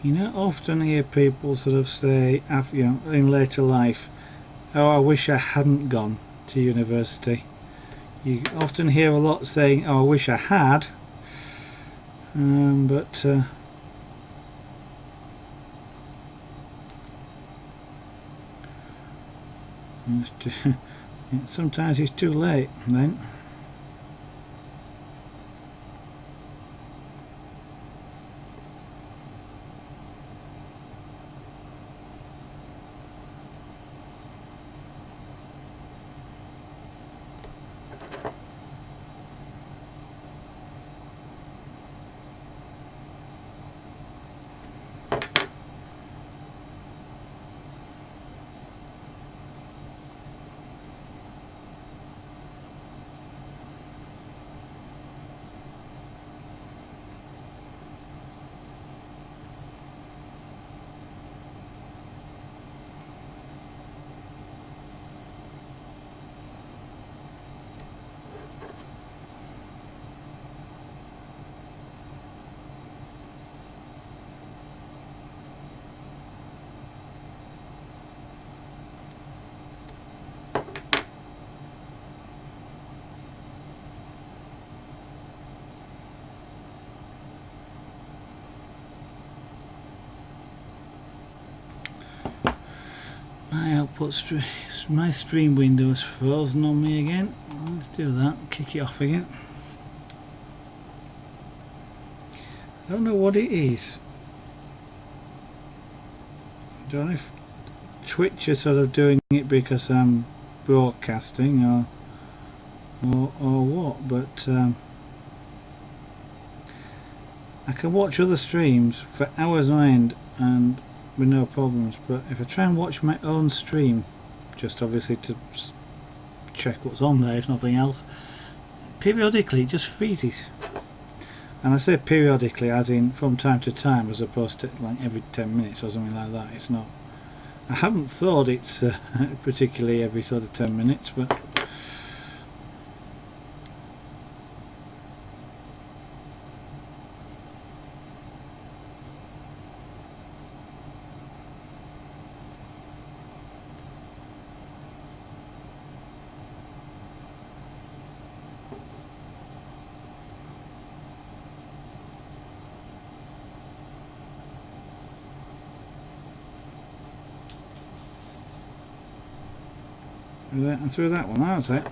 You know, often hear people sort of say, you know, in later life, "Oh, I wish I hadn't gone to university." You often hear a lot saying, "Oh, I wish I had," but sometimes it's too late then. My output my stream window is frozen on me again. Let's do that, kick it off again. I don't know what it is. I don't know if Twitch is sort of doing it because I'm broadcasting or what, but I can watch other streams for hours on end and with no problems, but if I try and watch my own stream, just obviously to check what's on there if nothing else, periodically it just freezes. And I say periodically as in from time to time, as opposed to like every 10 minutes or something like that. It's not, I haven't thought it's particularly every sort of 10 minutes, but and through that one, that's it.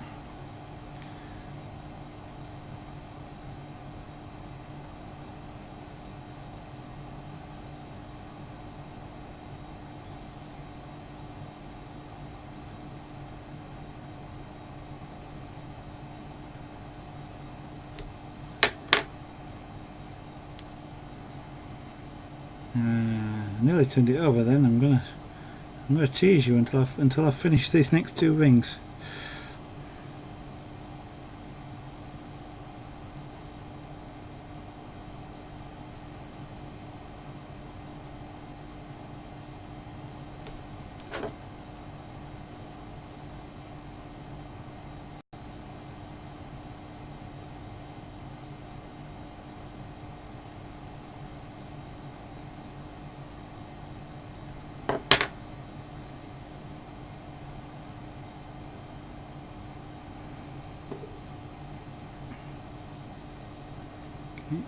I nearly turned it over then. I'm gonna tease you until I finish these next two rings.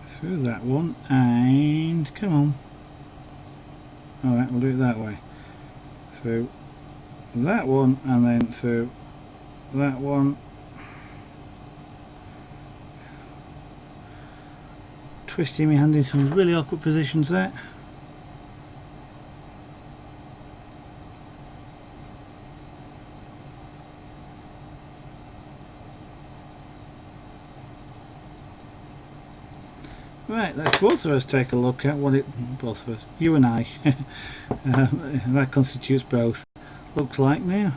Through that one, and come on. Alright, we'll do it that way. Through that one, and then through that one. Twisting my hand in some really awkward positions there. Right, let's both of us take a look at what it, both of us, you and I, that constitutes both, looks like now.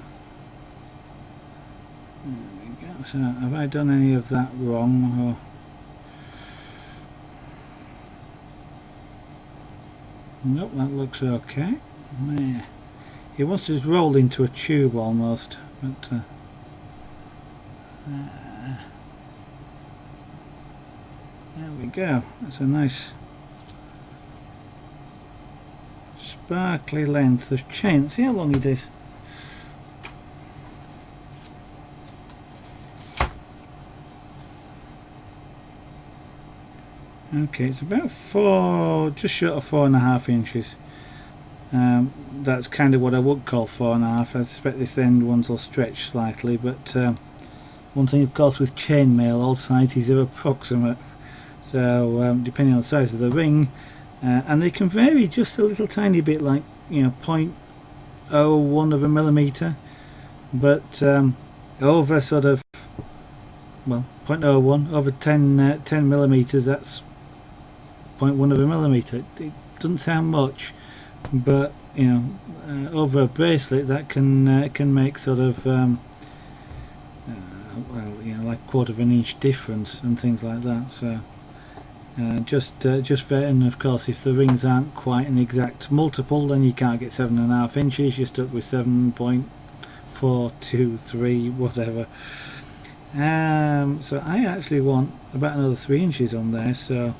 There we go. So have I done any of that wrong, or nope, that looks okay. Yeah. It wants to just roll into a tube almost, but there we go. That's a nice sparkly length of chain. See how long it is. Okay, it's about just short of 4.5 inches. That's kind of what I would call 4.5. I suspect this end ones will stretch slightly, but one thing of course with chainmail, all sizes are approximate, so depending on the size of the ring, and they can vary just a little tiny bit, like 0.01 of a millimeter, but over sort of, well, 0.01 over 10 millimeters, that's 0.1 of a millimeter. It doesn't sound much, but over a bracelet that can make sort of well, like 1/4 of an inch difference and things like that. So just fair. And of course, if the rings aren't quite an exact multiple, then you can't get 7.5 inches. You're stuck with 7.423, whatever. So I actually want about another 3 inches on there. So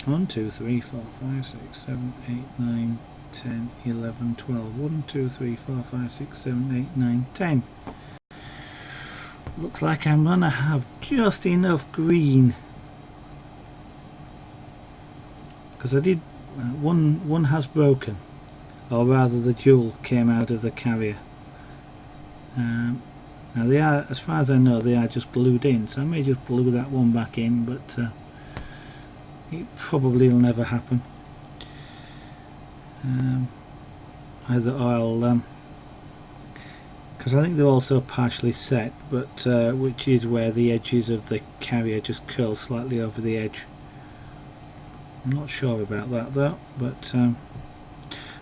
1, 2, 3, 4, 5, 6, 7, 8, 9, 10, 11, 12. 1, 2, 3, 4, 5, 6, 7, 8, 9, 10. Looks like I'm gonna have just enough green, because I did one has broken, or rather the jewel came out of the carrier. Now they are, as far as I know, they are just glued in, so I may just glue that one back in, but it probably will never happen. Either I'll, because I think they're also partially set, but which is where the edges of the carrier just curl slightly over the edge. I'm not sure about that though, but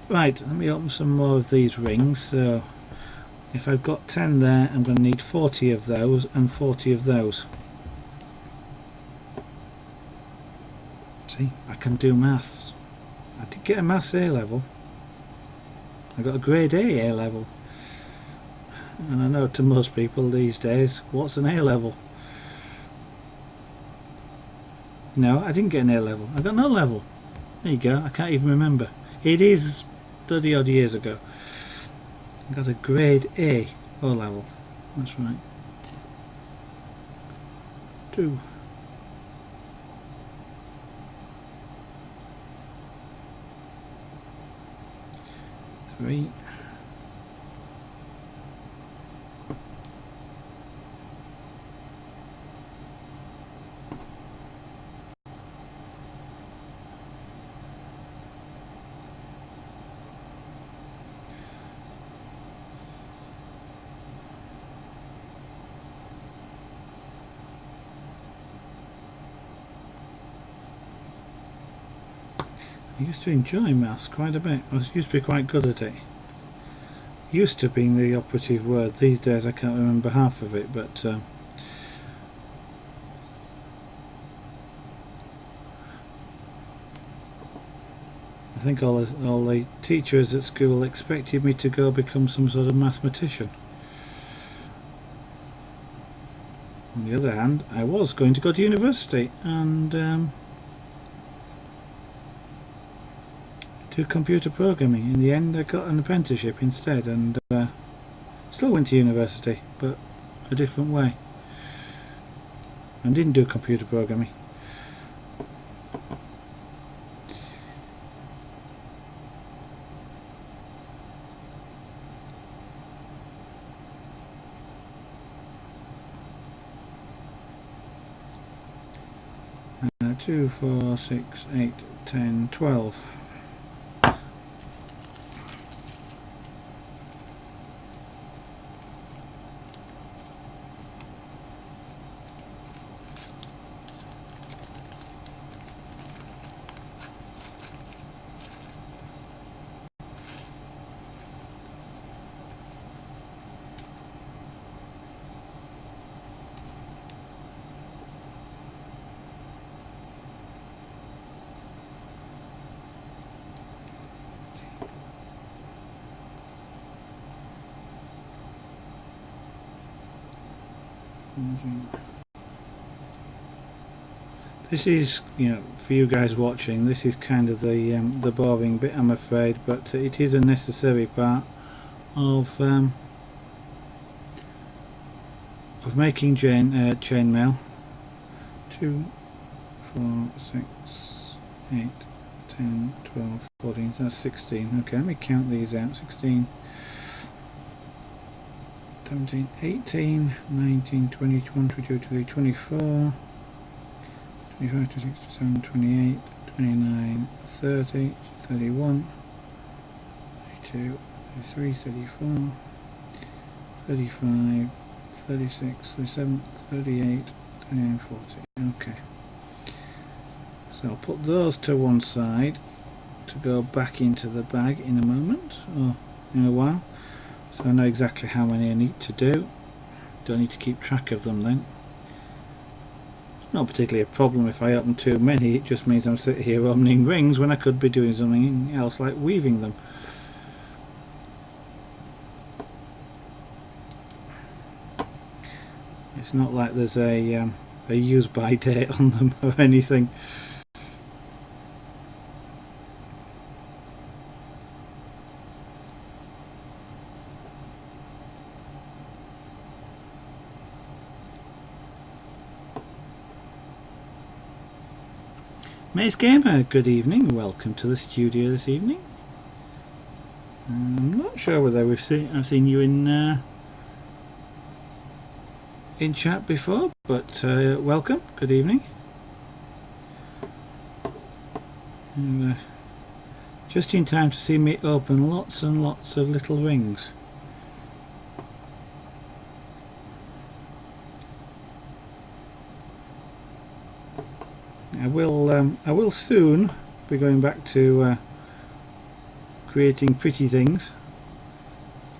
right, let me open some more of these rings. So if I've got 10 there, I'm going to need 40 of those and 40 of those. See, I can do maths. I did get a maths A level. I got a grade A level. And I know to most people these days, what's an A level? No, I didn't get an A level. I got no level. There you go. I can't even remember. It is 30 odd years ago. I got a grade A O level. That's right. 2. 3. 'I used to enjoy maths quite a bit. I used to be quite good at it. Used to being the operative word. These days I can't remember half of it, but I think all the teachers at school expected me to go become some sort of mathematician. On the other hand, I was going to go to university and do computer programming. In the end I got an apprenticeship instead, and still went to university, but a different way, and didn't do computer programming. Uh, 2, 4, 6, 8, 10, 12. This is, for you guys watching, this is kind of the boring bit, I'm afraid, but it is a necessary part of making chainmail. 2, 4, 6, 8, 10, 12, 14, that's 16. Okay, let me count these out. 16, 17, 18, 19, 20, 21, 22, 23, 24, 25, 26, 27, 28, 29, 30, 31, 32, 33, 34, 35, 36, 37, 38, 39, 40. Okay. So I'll put those to one side to go back into the bag in a moment, or in a while. So I know exactly how many I need to do. Don't need to keep track of them then. It's not particularly a problem if I open too many, it just means I'm sitting here opening rings when I could be doing something else like weaving them. It's not like there's a use by date on them or anything. Maze Gamer, good evening. Welcome to the studio this evening. I'm not sure whether I've seen you in chat before, but welcome. Good evening. And, just in time to see me open lots and lots of little rings. I will soon be going back to creating pretty things.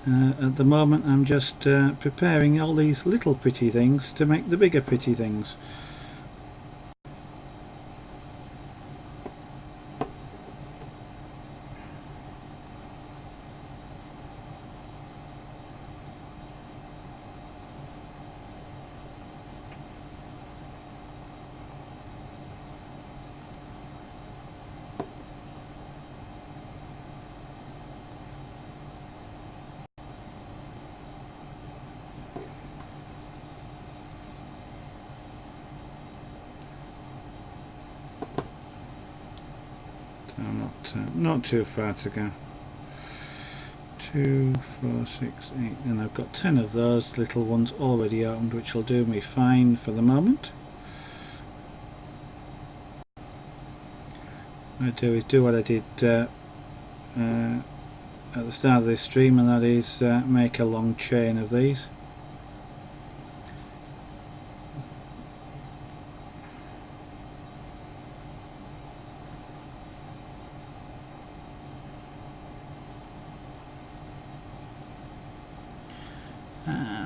At the moment I'm just preparing all these little pretty things to make the bigger pretty things. Not too far to go. 2, 4, 6, 8, and I've got 10 of those little ones already opened, which will do me fine for the moment. What I do is do what I did at the start of this stream, and that is make a long chain of these.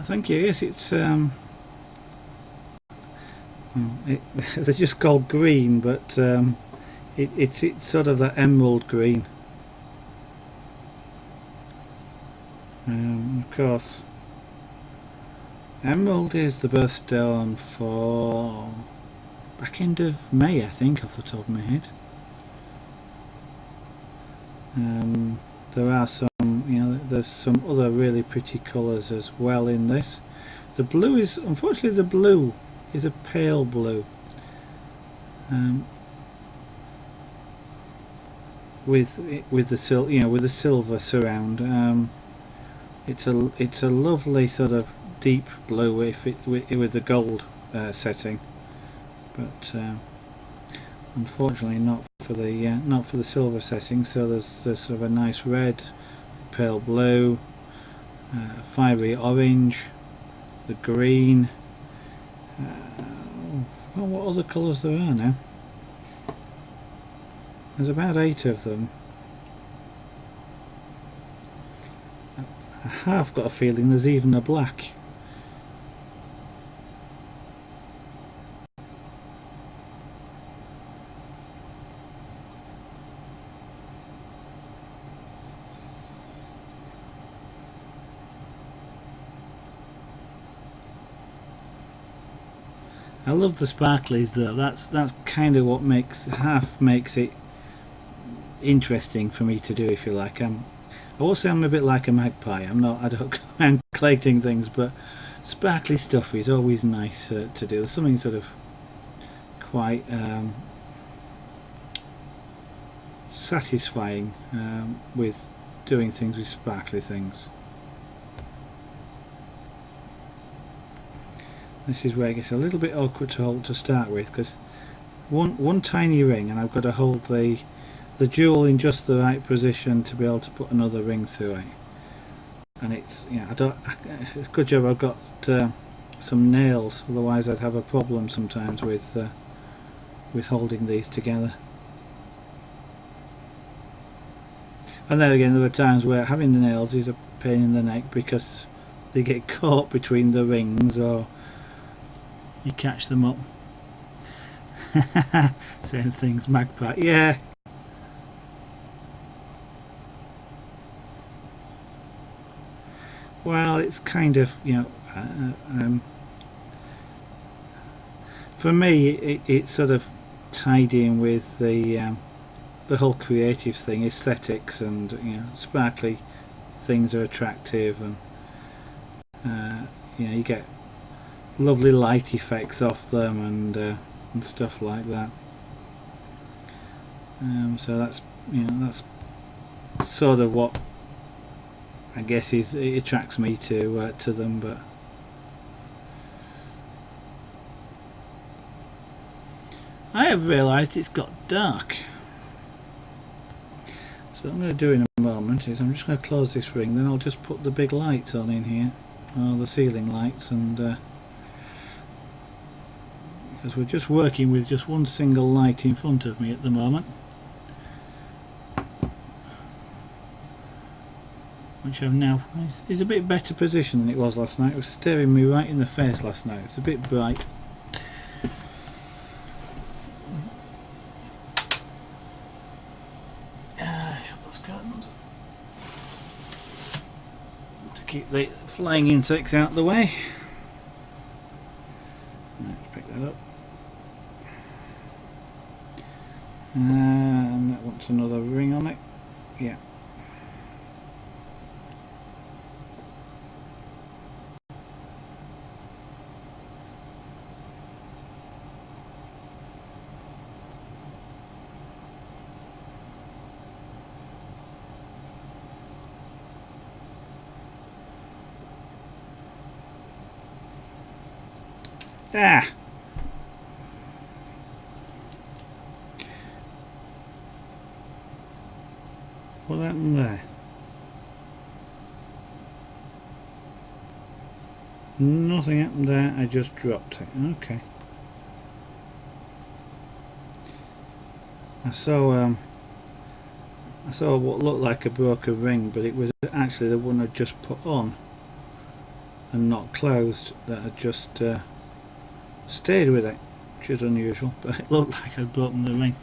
Thank you. Yes, it's they're just called green, but it's sort of that emerald green. Of course, emerald is the birthstone for back end of May, I think, off the top of my head. There are some, there's some other really pretty colours as well in this. The blue is, unfortunately, the blue is a pale blue, with the silver surround. It's a lovely sort of deep blue with the gold setting, but unfortunately not for the silver setting. So there's sort of a nice red, pale blue, fiery orange, the green. Well, what other colours there are now? There's about 8 of them. I have got a feeling there's even a black. I love the sparklies though. That's kind of what makes it interesting for me to do, if you like. I will say I'm a bit like a magpie. I don't go around collecting things, but sparkly stuff is always nice to do. There's something sort of quite satisfying with doing things with sparkly things. This is where it gets a little bit awkward to hold to start with, because one tiny ring and I've got to hold the jewel in just the right position to be able to put another ring through it. And it's, you know, it's a good job I've got some nails, otherwise I'd have a problem sometimes with holding these together. And then again, there are times where having the nails is a pain in the neck because they get caught between the rings, or you catch them up. Same things, magpie. Yeah. Well, it's kind of, you know, for me, it's sort of tied in with the whole creative thing, aesthetics, and you know, sparkly things are attractive, and you know, you get lovely light effects off them and stuff like that. So that's, you know, that's sort of what I guess it attracts me to them. But I have realised it's got dark. So what I'm going to do in a moment is I'm just going to close this ring, then I'll just put the big lights on in here, or the ceiling lights, and because we're just working with just one single light in front of me at the moment, which I've now is a bit better position than it was last night. It was staring me right in the face last night. It's a bit bright. Shut those curtains to keep the flying insects out of the way. Let's pick that up. And that wants another ring on it. Yeah. Ah! What happened there? Nothing happened there, I just dropped it. Okay. I saw what looked like a broken ring, but it was actually the one I'd just put on and not closed, that had just stayed with it, which is unusual, but it looked like I'd broken the ring.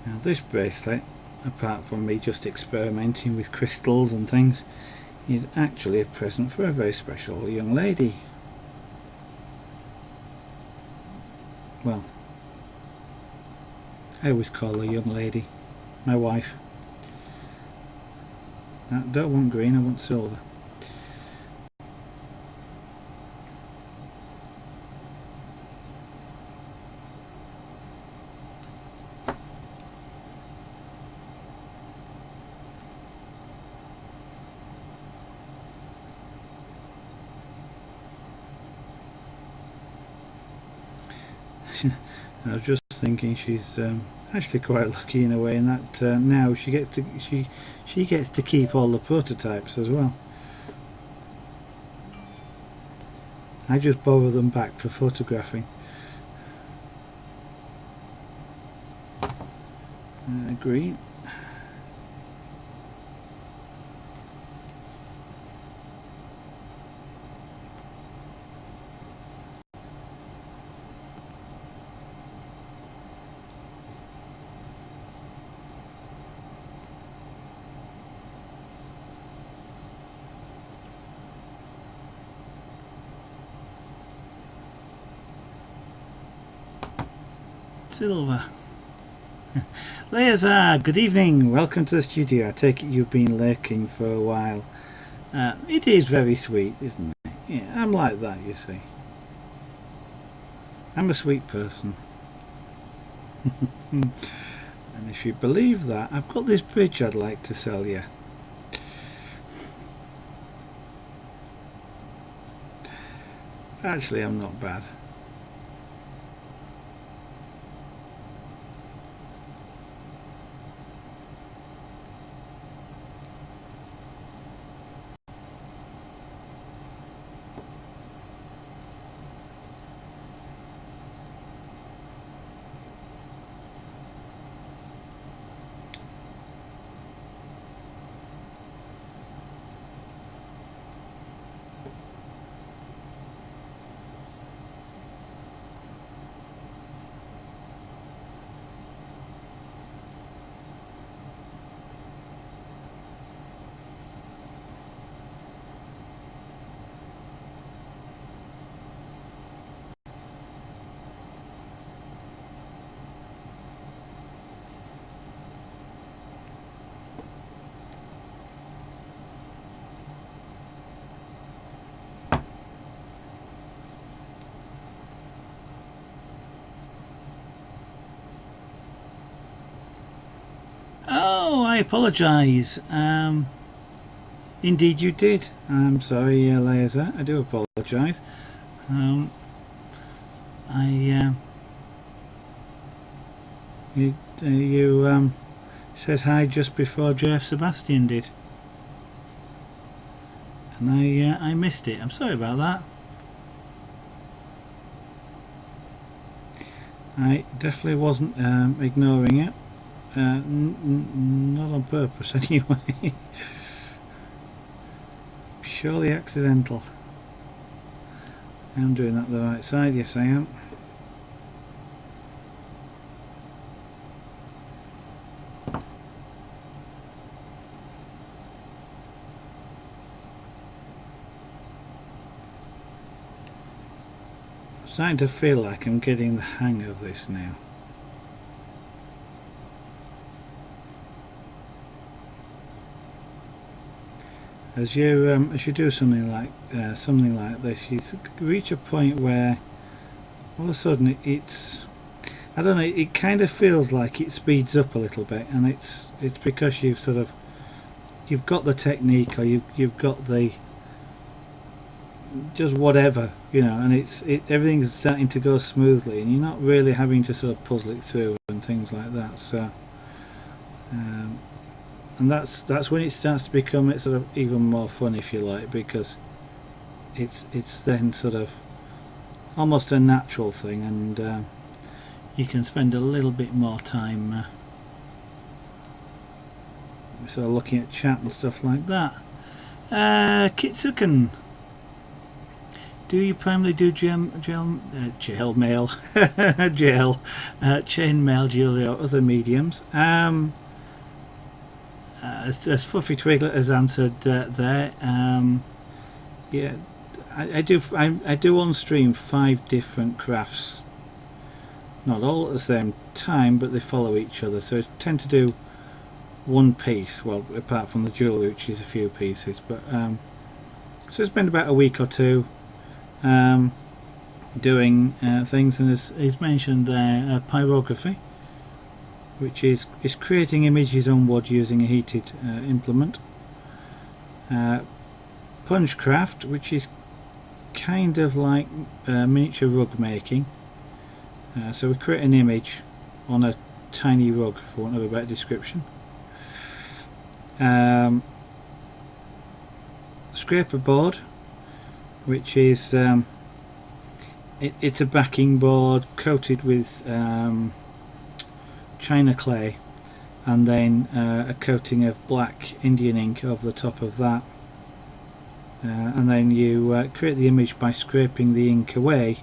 Now this bracelet, apart from me just experimenting with crystals and things, is actually a present for a very special young lady. Well, I always call her young lady, my wife. I don't want green, I want silver. I was just thinking she's actually quite lucky in a way, in that now she gets to keep all the prototypes as well. I just borrow them back for photographing. Green. silver. Leazar, good evening. Welcome to the studio. I take it you've been lurking for a while. It is very sweet, isn't it? Yeah, I'm like that, you see. I'm a sweet person. And if you believe that, I've got this bridge I'd like to sell you. Actually, I'm not bad. Oh, I apologise. Indeed you did. I'm sorry, Leazar. I do apologise. You said hi just before Jeff Sebastian did, and I missed it. I'm sorry about that. I definitely wasn't ignoring it. Not on purpose anyway. Purely accidental. I'm doing that the right side, yes I am. I'm starting to feel like I'm getting the hang of this now. As you do something like this, you reach a point where all of a sudden it's, I don't know, it kind of feels like it speeds up a little bit, and it's because you've got the technique, or you've got the just whatever, you know, and everything's starting to go smoothly, and you're not really having to sort of puzzle it through and things like that. So. And that's when it starts to become sort of even more fun, if you like, because it's then sort of almost a natural thing, and you can spend a little bit more time sort of looking at chat and stuff like that. Kitsuken, do you primarily do gel mail, chain mail jewellery or other mediums? As Fluffy Twiglet has answered there, yeah, I do on stream 5 different crafts, not all at the same time, but they follow each other. So I tend to do one piece, well, apart from the jewellery, which is a few pieces. But so it's been about a week or two doing things, and as he's mentioned there, pyrography, which is creating images on wood using a heated implement. Punchcraft, which is kind of like miniature rug making. So we create an image on a tiny rug, for want of a better description. Scraper board, which is it's a backing board coated with China clay, and then a coating of black Indian ink over the top of that, and then you create the image by scraping the ink away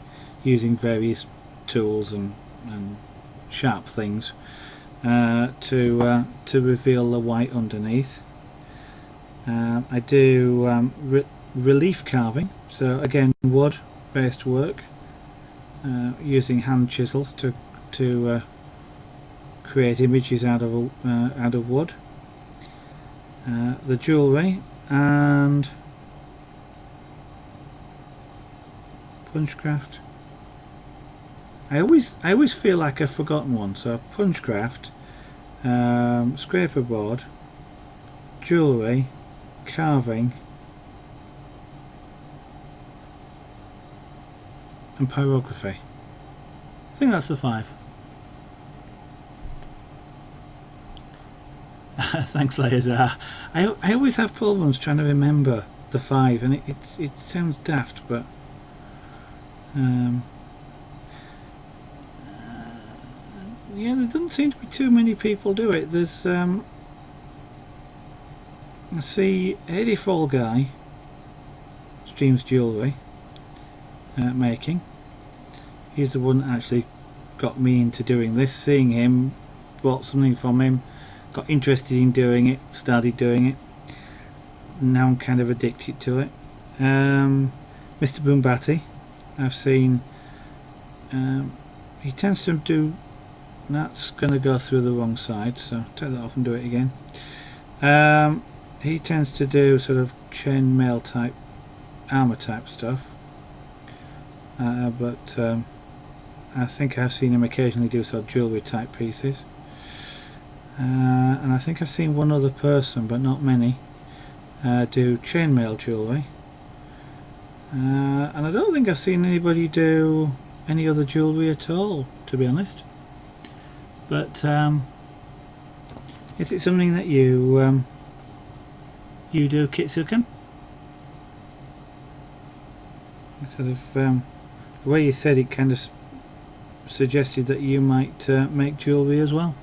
using various tools and sharp things to reveal the white underneath. I do relief carving, so again wood based work, using hand chisels to to create images out of wood. The jewellery and punchcraft. I always feel like I've forgotten one. So punchcraft, scraper board, jewellery, carving, and pyrography. I think that's the 5. Thanks, Lazar. I always have problems trying to remember the 5, and it sounds daft, but yeah, there doesn't seem to be too many people do it. There's I see Eddie Fall Guy streams jewellery making. He's the one that actually got me into doing this. Seeing him, bought something from him, got interested in doing it, started doing it. Now I'm kind of addicted to it. Mr. Boombati, I've seen. He tends to do. That's going to go through the wrong side, so take that off and do it again. He tends to do sort of chainmail type, armour type stuff. But I think I've seen him occasionally do sort of jewellery type pieces. And I think I've seen one other person, but not many, do chainmail jewellery. And I don't think I've seen anybody do any other jewellery at all, to be honest. But is it something that you do, Kitsuken? Sort of the way you said it kind of suggested that you might make jewellery as well.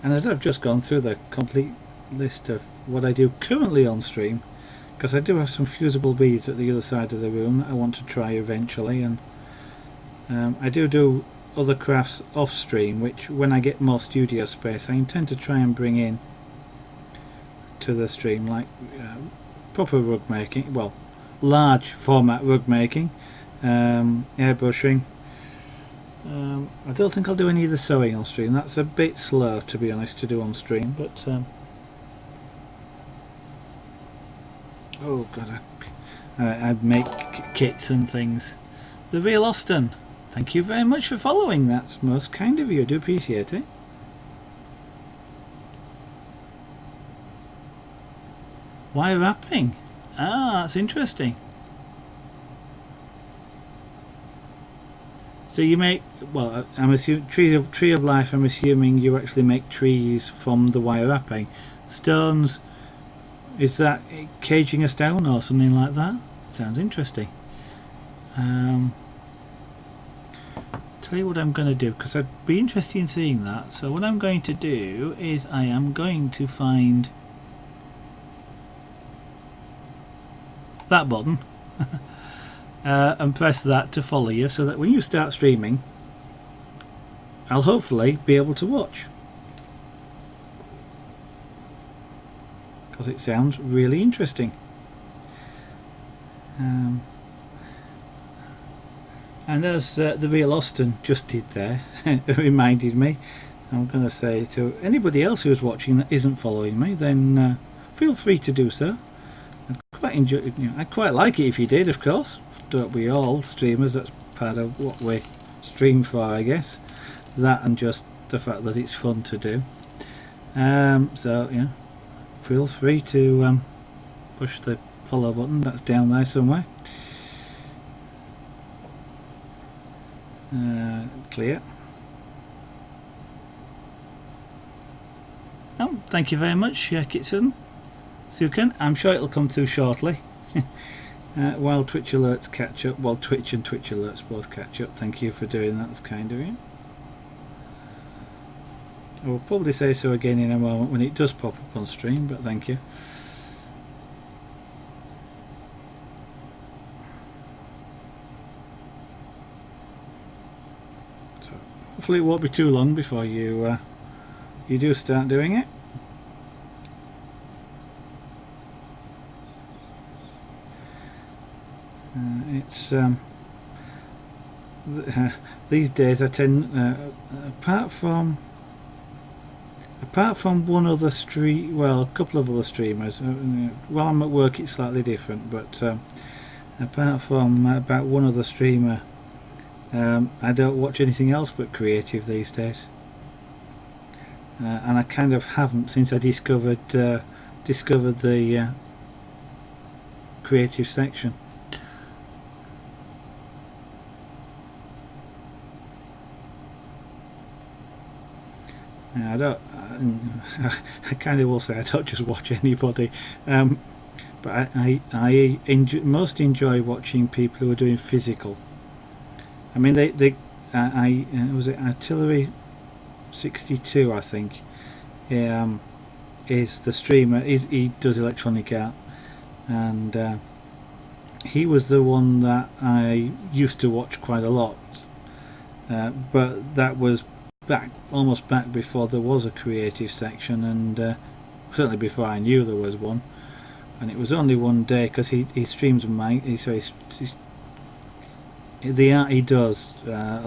And as I've just gone through the complete list of what I do currently on stream, because I do have some fusible beads at the other side of the room that I want to try eventually, and I do other crafts off stream, which when I get more studio space I intend to try and bring in to the stream, like proper rug making, well, large format rug making, airbrushing. I don't think I'll do any of the sewing on stream. That's a bit slow, to be honest, to do on stream, but oh god, I'd make kits and things. The Real Austin, thank you very much for following. That's most kind of you. I do appreciate it. Wire wrapping? Ah, that's interesting. So you make, well, I'm assuming tree of life. I'm assuming you actually make trees from the wire wrapping. Stones, is that caging a stone or something like that? Sounds interesting. Tell you what I'm going to do, because I'd be interested in seeing that. So what I'm going to do is I am going to find that button and press that to follow you, so that when you start streaming I'll hopefully be able to watch, because it sounds really interesting. And as the Real Austin just did there, it reminded me, I'm going to say to anybody else who's watching that isn't following me, then feel free to do so. I'd quite enjoy it, I'd quite like it if you did, of course. Don't we all, streamers? That's part of what we stream for, I guess. That and just the fact that it's fun to do. So yeah, feel free to push the follow button. That's down there somewhere. Clear. Oh, thank you very much, Kitsun. Sukan, I'm sure it'll come through shortly. While Twitch alerts catch up, while Twitch and Twitch alerts both catch up. Thank you for doing that, that's kind of you. I will probably say so again in a moment when it does pop up on stream, but thank you. So hopefully it won't be too long before you do start doing it. it's these days I tend, apart from one other well, a couple of other streamers, while I'm at work it's slightly different, but apart from about one other streamer, I don't watch anything else but creative these days, and I kind of haven't since I discovered the creative section. I kind of will say I don't just watch anybody, but I most enjoy watching people who are doing physical. I mean, was it Artillery 62, I think, is the streamer. He does electronic art, and he was the one that I used to watch quite a lot, but that was almost back before there was a creative section, and certainly before I knew there was one. And it was only one day, because he streams the art he does, the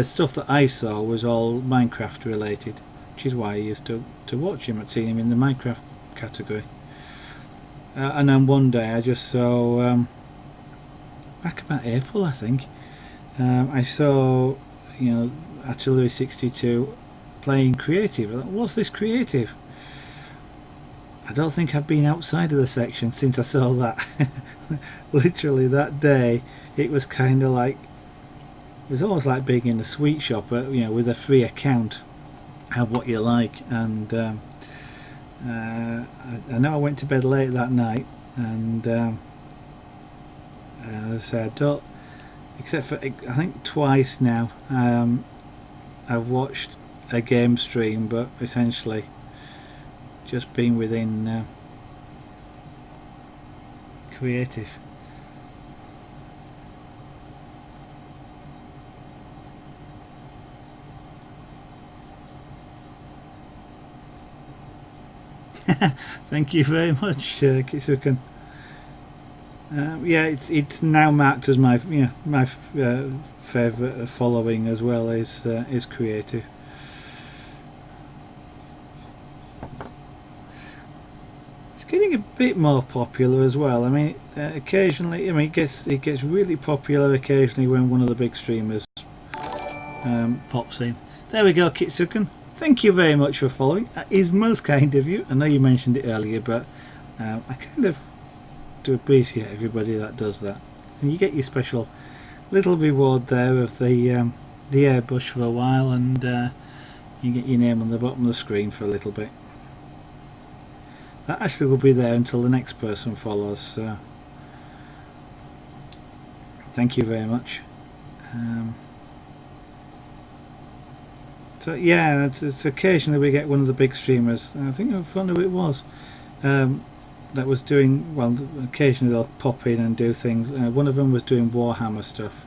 stuff that I saw was all Minecraft related, which is why I used to watch him. I'd seen him in the Minecraft category, and then one day I just saw, back about April I think, I saw, Artillery 62 playing creative. I thought, what's this creative? I don't think I've been outside of the section since I saw that. Literally that day, it was kind of like, it was almost like being in a sweet shop, with a free account, have what you like. And I know I went to bed late that night, and as I said, I don't, except for I think twice now, I've watched a game stream, but essentially just been within creative. Thank you very much, Kisukan. Yeah, it's now marked as my favourite following as well as is creative. It's getting a bit more popular as well. I mean, occasionally, it gets really popular occasionally when one of the big streamers pops in. There we go, Kitsuken. Thank you very much for following. That is most kind of you. I know you mentioned it earlier, but I kind of do appreciate everybody that does that. And you get your special little reward there of the airbrush for a while, and you get your name on the bottom of the screen for a little bit. That actually will be there until the next person follows, so thank you very much. So yeah, it's occasionally we get one of the big streamers. I think I found who it was, that was doing, well, occasionally they'll pop in and do things. One of them was doing Warhammer stuff,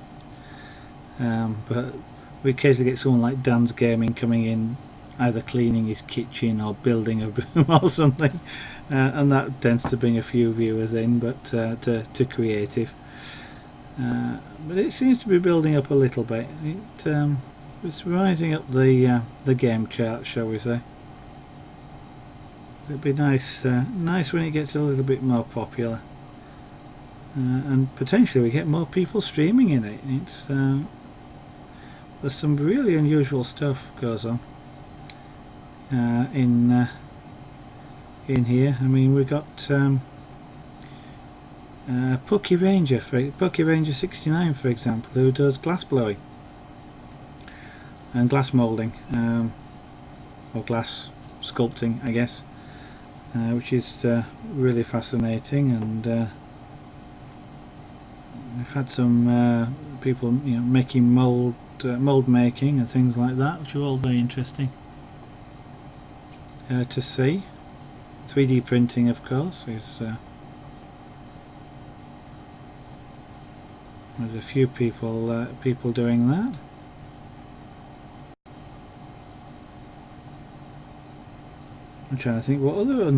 but we occasionally get someone like Dan's Gaming coming in, either cleaning his kitchen or building a room or something, and that tends to bring a few viewers in, but to creative. But it seems to be building up a little bit. It's rising up the game chart, shall we say. It'd be nice when it gets a little bit more popular, and potentially we get more people streaming in it. It's there's some really unusual stuff goes on in here. I mean, we got Pucky Ranger 69, for example, who does glass blowing and glass moulding, or glass sculpting, I guess, which is really fascinating. And we've had some people, making mould making and things like that, which are all very interesting to see. 3D printing, of course, is there's a few people doing that. I'm trying to think what other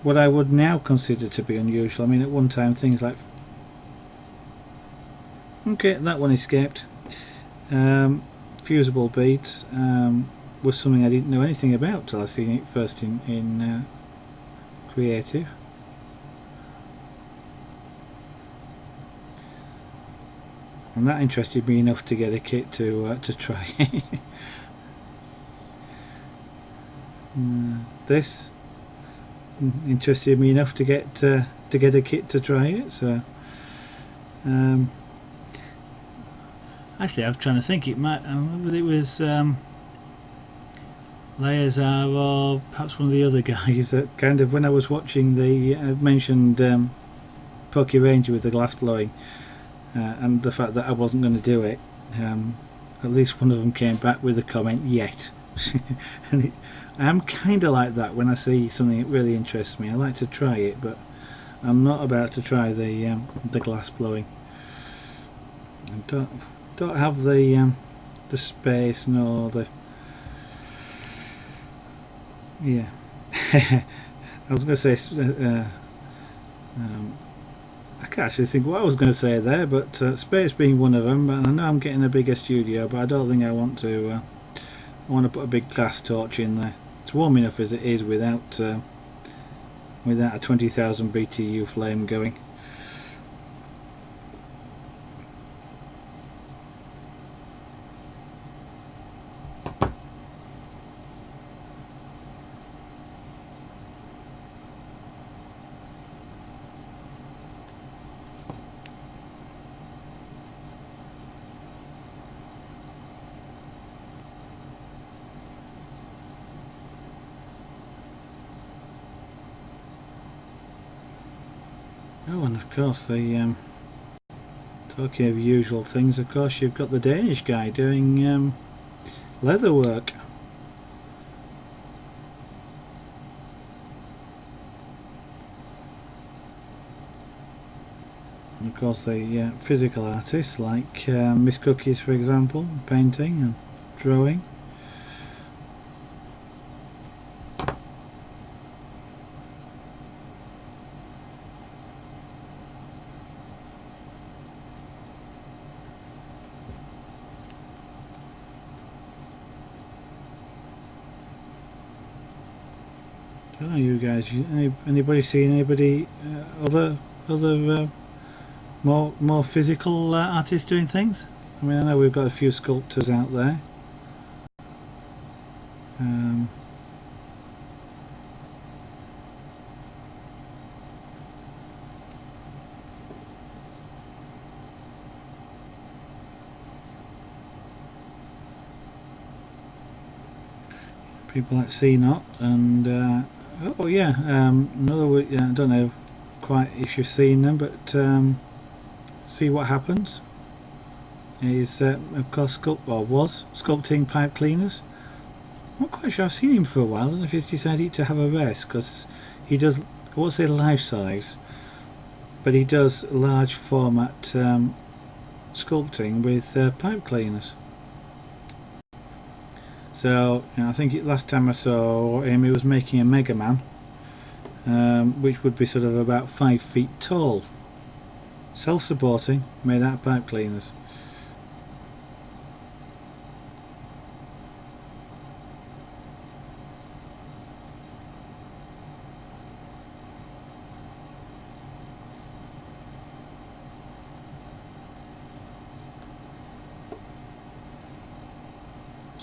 what I would now consider to be unusual. I mean, at one time things like, okay, that one escaped. Fusible beads was something I didn't know anything about till I seen it first in creative. And that interested me enough to get a kit to try. This interested me enough to get a kit to try it. So actually, I was trying to think. It might whether it was Layers are, or perhaps one of the other guys that kind of, when I was watching the mentioned Poke Ranger with the glass blowing. And the fact that I wasn't going to do it, at least one of them came back with a comment, yet. And I am kind of like that when I see something that really interests me. I like to try it, but I'm not about to try the glass blowing. I don't have the space nor the I was going to say I can't actually think what I was going to say there, but space being one of them. And I know I'm getting a bigger studio, but I don't think I want to. I want to put a big glass torch in there. It's warm enough as it is without a 20,000 BTU flame going. Oh, and of course the talking of usual things, of course you've got the Danish guy doing leather work. And of course the physical artists like Miss Cookies, for example, painting and drawing. I don't know, you guys. Anybody seen anybody other more physical artists doing things? I mean, I know we've got a few sculptors out there. People like CNOT and oh yeah, another. I don't know quite if you've seen them, but See What Happens is of course was sculpting pipe cleaners. I'm not quite sure. I've seen him for a while. I don't know if he's decided to have a rest, because he does, I won't say life size, but he does large format sculpting with pipe cleaners. So I think last time I saw him, he was making a Mega Man, which would be sort of about 5 feet tall, self-supporting, made out of pipe cleaners.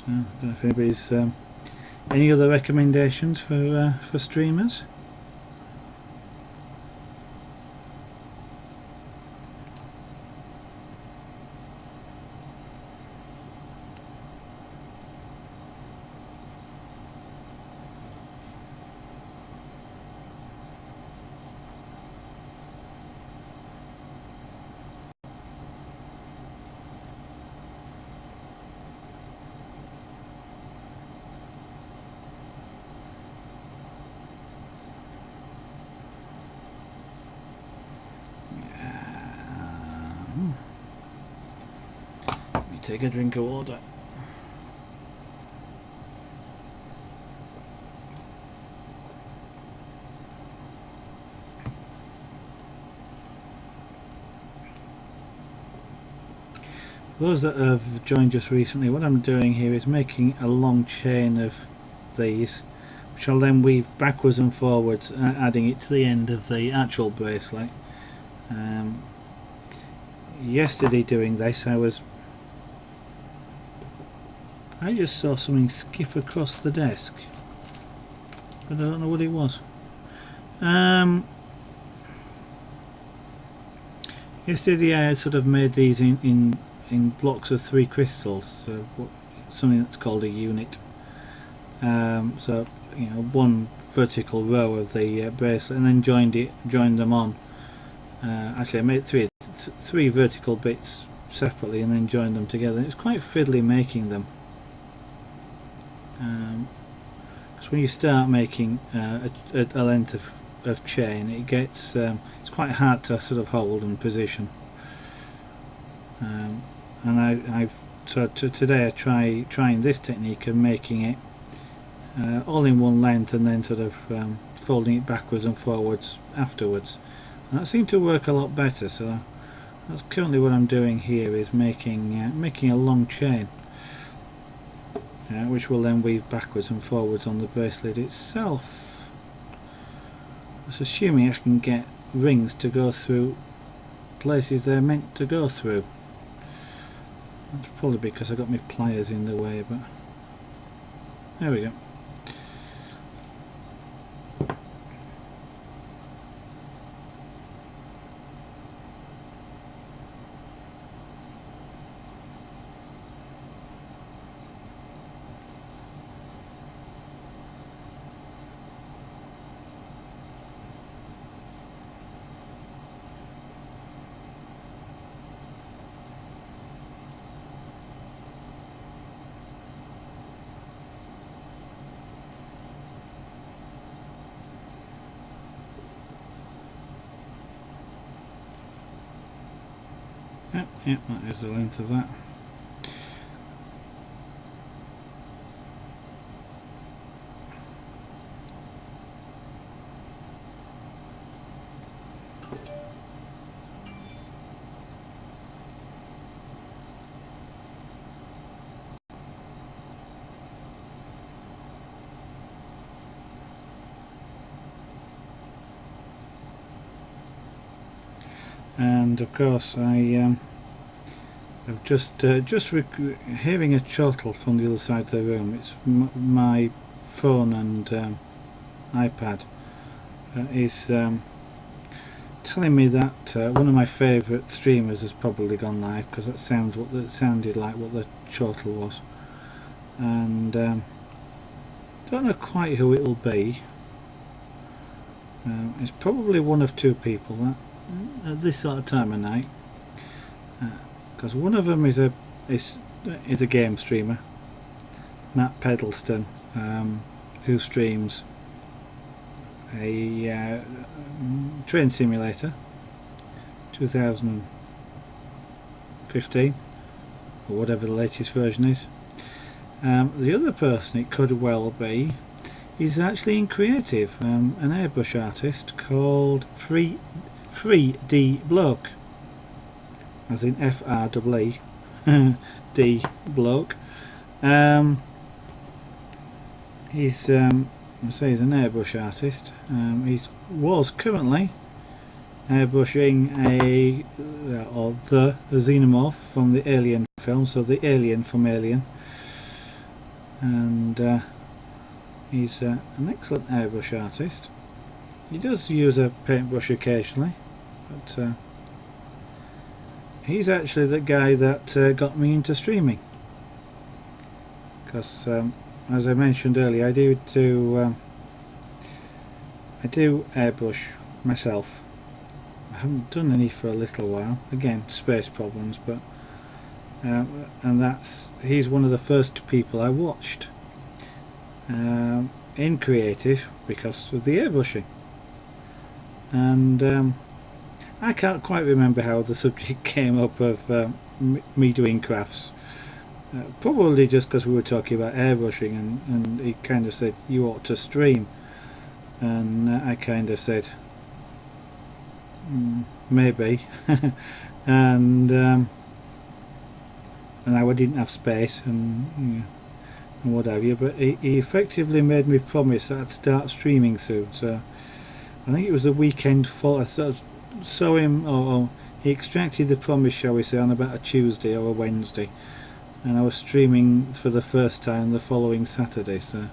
I don't know if anybody's any other recommendations for streamers. Take a drink of water. those that have joined us recently, what I'm doing here is making a long chain of these, which I'll then weave backwards and forwards, adding it to the end of the actual bracelet. Yesterday doing this, I just saw something skip across the desk, but I don't know what it was. Yesterday I had sort of made these in blocks of 3 crystals, so something that's called a unit. So you know, one vertical row of the bracelet, and then joined them on. Actually, I made three vertical bits separately, and then joined them together. It's quite fiddly making them, because when you start making a length of chain, it gets it's quite hard to sort of hold and position. And today I trying this technique of making it all in one length, and then sort of folding it backwards and forwards afterwards, and that seemed to work a lot better. So that's currently what I'm doing here, is making a long chain, which will then weave backwards and forwards on the bracelet itself. That's assuming I can get rings to go through places they're meant to go through. That's probably because I got my pliers in the way, but there we go. Yep, that is the length of that. And of course I'm just hearing a chortle from the other side of the room. It's my phone and iPad is telling me that one of my favourite streamers has probably gone live, because that sounded like what the chortle was, and don't know quite who it'll be. It's probably one of 2 people that at this sort of time of night, because one of them is a game streamer, Matt Pedalston, who streams a train simulator 2015 or whatever the latest version is. The other person it could well be is actually in creative, an airbrush artist called 3D Bloke, as in FREE D Bloke. He's an airbrush artist. He was currently airbrushing the xenomorph from the Alien film, so the alien from Alien, and he's an excellent airbrush artist. He does use a paintbrush occasionally, but he's actually the guy that got me into streaming, because as I mentioned earlier, I do airbrush myself. I haven't done any for a little while, again space problems, but and he's one of the first people I watched in creative because of the airbrushing, and I can't quite remember how the subject came up of me doing crafts. Probably just because we were talking about airbrushing, and he kind of said you ought to stream, and I kind of said maybe, and and I didn't have space and, and what have you, but he effectively made me promise that I'd start streaming soon. So I think it was the weekend fall. I sort of saw him, or he extracted the promise, shall we say, on about a Tuesday or a Wednesday, and I was streaming for the first time the following Saturday. So,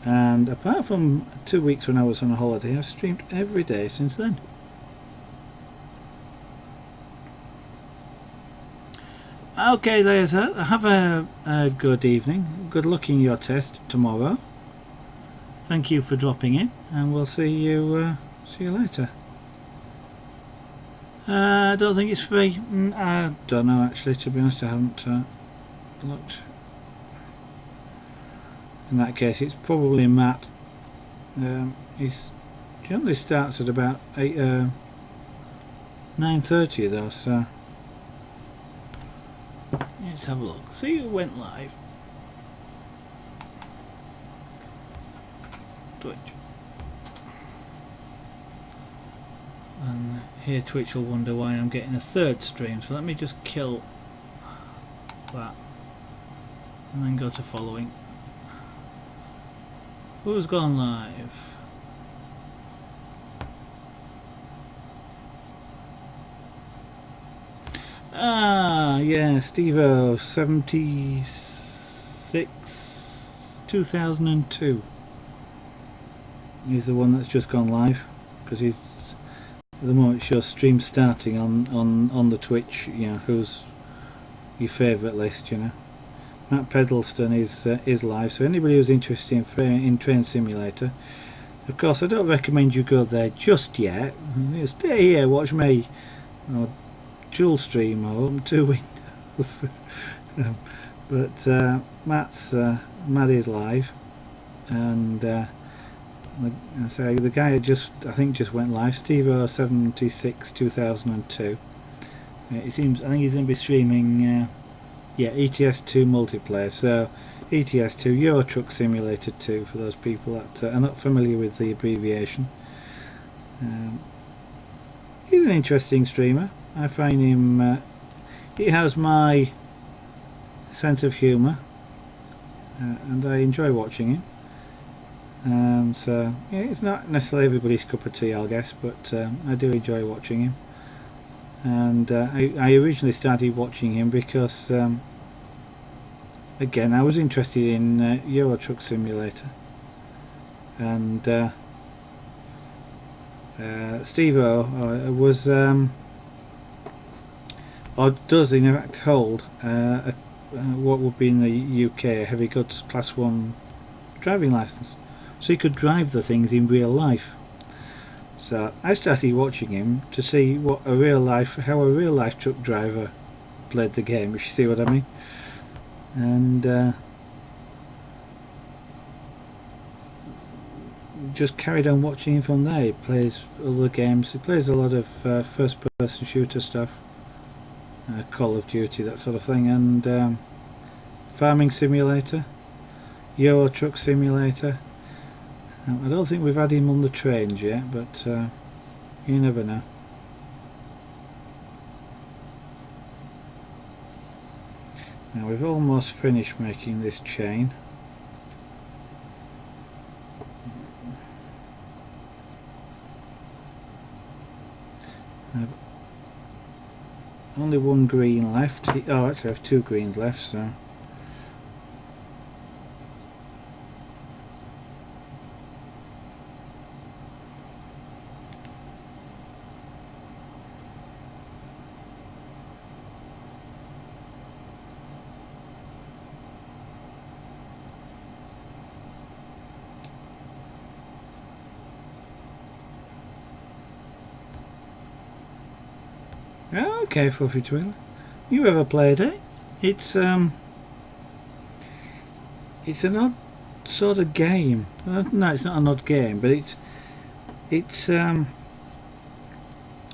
and apart from 2 weeks when I was on a holiday, I've streamed every day since then. Okay, there's have a good evening. Good luck in your test tomorrow. Thank you for dropping in, and we'll see you later. I don't think it's free. I don't know, actually, to be honest. I haven't looked. In that case, it's probably Matt. He generally starts at about 9:30 though, so let's have a look. See who went live. Twitch. And here Twitch will wonder why I'm getting a third stream, so let me just kill that and then go to following. Who's gone live? Ah, yeah, Steve-O 76 2002. He's the one that's just gone live, because he's at the moment it shows stream starting on the Twitch. You know, who's your favourite list, you know. Matt Pedalston is live, so anybody who's interested in Train Simulator, of course I don't recommend you go there just yet. You stay here, watch me, or dual stream, or open two windows. But Matt is live, and so the guy I think just went live, Steve-O 76 2002. It seems, I think he's going to be streaming ETS2 multiplayer, so ETS2, Euro Truck Simulator 2, for those people that are not familiar with the abbreviation. He's an interesting streamer. I find him, he has my sense of humour, and I enjoy watching him. So yeah, it's not necessarily everybody's cup of tea, I'll guess, but I do enjoy watching him. And I originally started watching him because again I was interested in Euro Truck Simulator, and Steve-O was or does in fact hold what would be in the UK a heavy goods class 1 driving licence, so he could drive the things in real life. So I started watching him to see how a real life truck driver played the game, if you see what I mean. And just carried on watching him from there. He plays other games. He plays a lot of first person shooter stuff, Call of Duty, that sort of thing, and Farming Simulator, Euro Truck Simulator. I don't think we've had him on the trains yet, but you never know. Now we've almost finished making this chain. I've only one green left. Oh, actually I have two greens left, so okay, Fluffy Twiller. You ever played it? It's an odd sort of game. No, it's not an odd game, but it's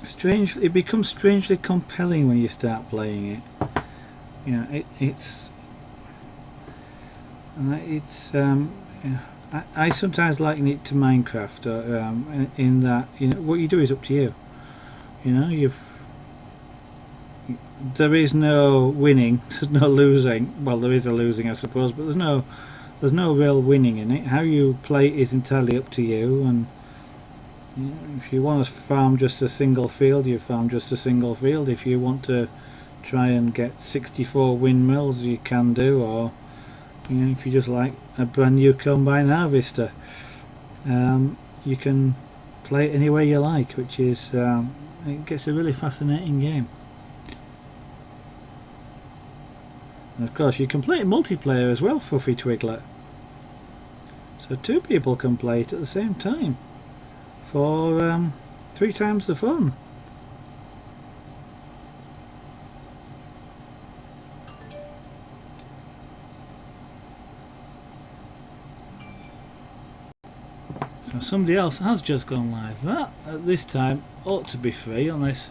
strange. It becomes strangely compelling when you start playing it. You know, I sometimes liken it to Minecraft, in that, you know, what you do is up to you. You know, there is no winning, there's no losing. Well, there is a losing, I suppose, but there's no real winning in it. How you play it is entirely up to you, and you know, if you want to farm just a single field, you farm just a single field. If you want to try and get 64 windmills, you can do, or you know, if you just like a brand new combine harvester, you can play it any way you like, which is it gets a really fascinating game. And of course you can play it multiplayer as well, Fluffy Twiglet, so 2 people can play it at the same time for 3 times the fun. So somebody else has just gone live. That at this time ought to be free, unless...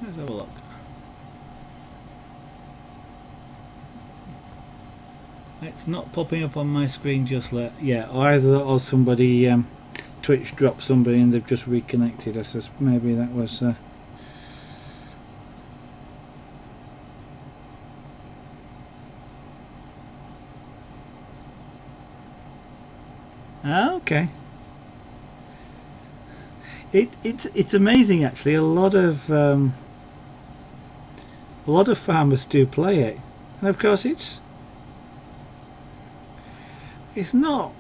Let's have a look. It's not popping up on my screen just yet. Yeah, either or somebody Twitch dropped somebody and they've just reconnected. I says maybe that was okay. It's amazing actually. A lot of farmers do play it, and of course it's not.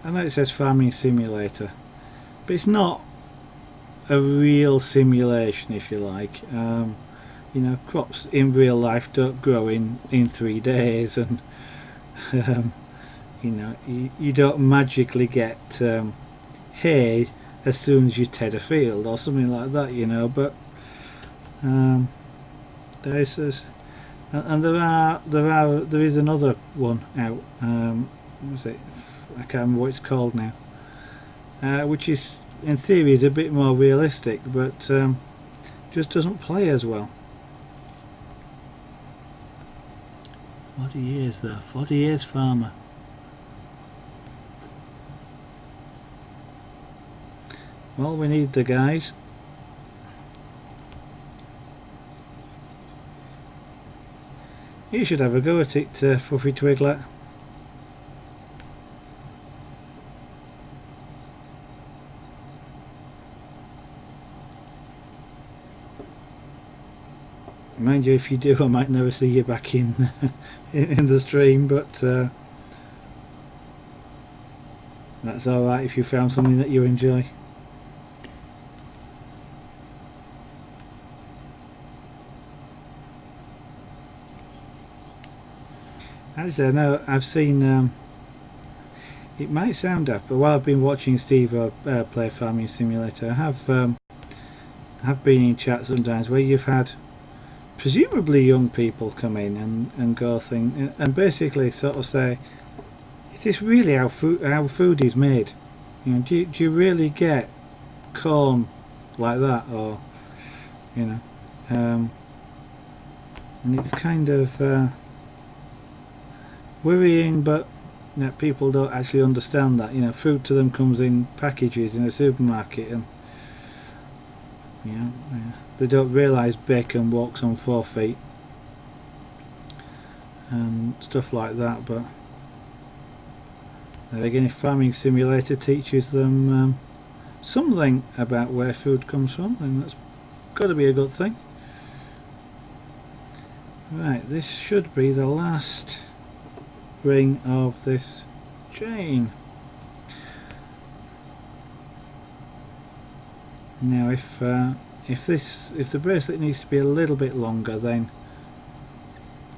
I know it says farming simulator, but it's not a real simulation, if you like. You know, crops in real life don't grow in 3 days, and you know, you don't magically get hay as soon as you ted a field or something like that, you know. But there is another one out. What was it? I can't remember what it's called now. Which is, in theory, is a bit more realistic, but just doesn't play as well. 40 years though. 40 years farmer. Well, we need the guys. You should have a go at it, Fluffy Twiglet. Mind you, if you do, I might never see you back in in the stream, but that's alright if you found something that you enjoy. Actually, I know I've seen, it might sound daft, but while I've been watching Steve play Farming Simulator, I have been in chat sometimes where you've had presumably young people come in and go thing and basically sort of say, is this really how food is made? You know, do you really get corn like that? Or you know, and it's kind of worrying, but that people don't actually understand that, you know, food to them comes in packages in a supermarket, and you know, they don't realise bacon walks on 4 feet and stuff like that. But then again, if Farming Simulator teaches them something about where food comes from, then that's got to be a good thing. Right, this should be the last ring of this chain. Now if the bracelet needs to be a little bit longer, then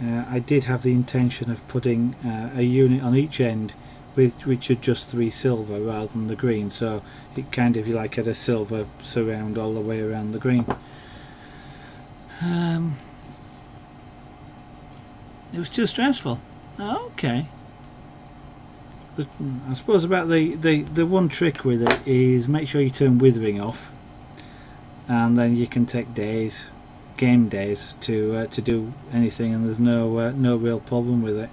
I did have the intention of putting a unit on each end with which are just 3 silver rather than the green, so it kind of, you like, had a silver surround all the way around the green. It was too stressful. Okay. I suppose about the one trick with it is make sure you turn withering off, and then you can take days, game days, to do anything, and there's no real problem with it.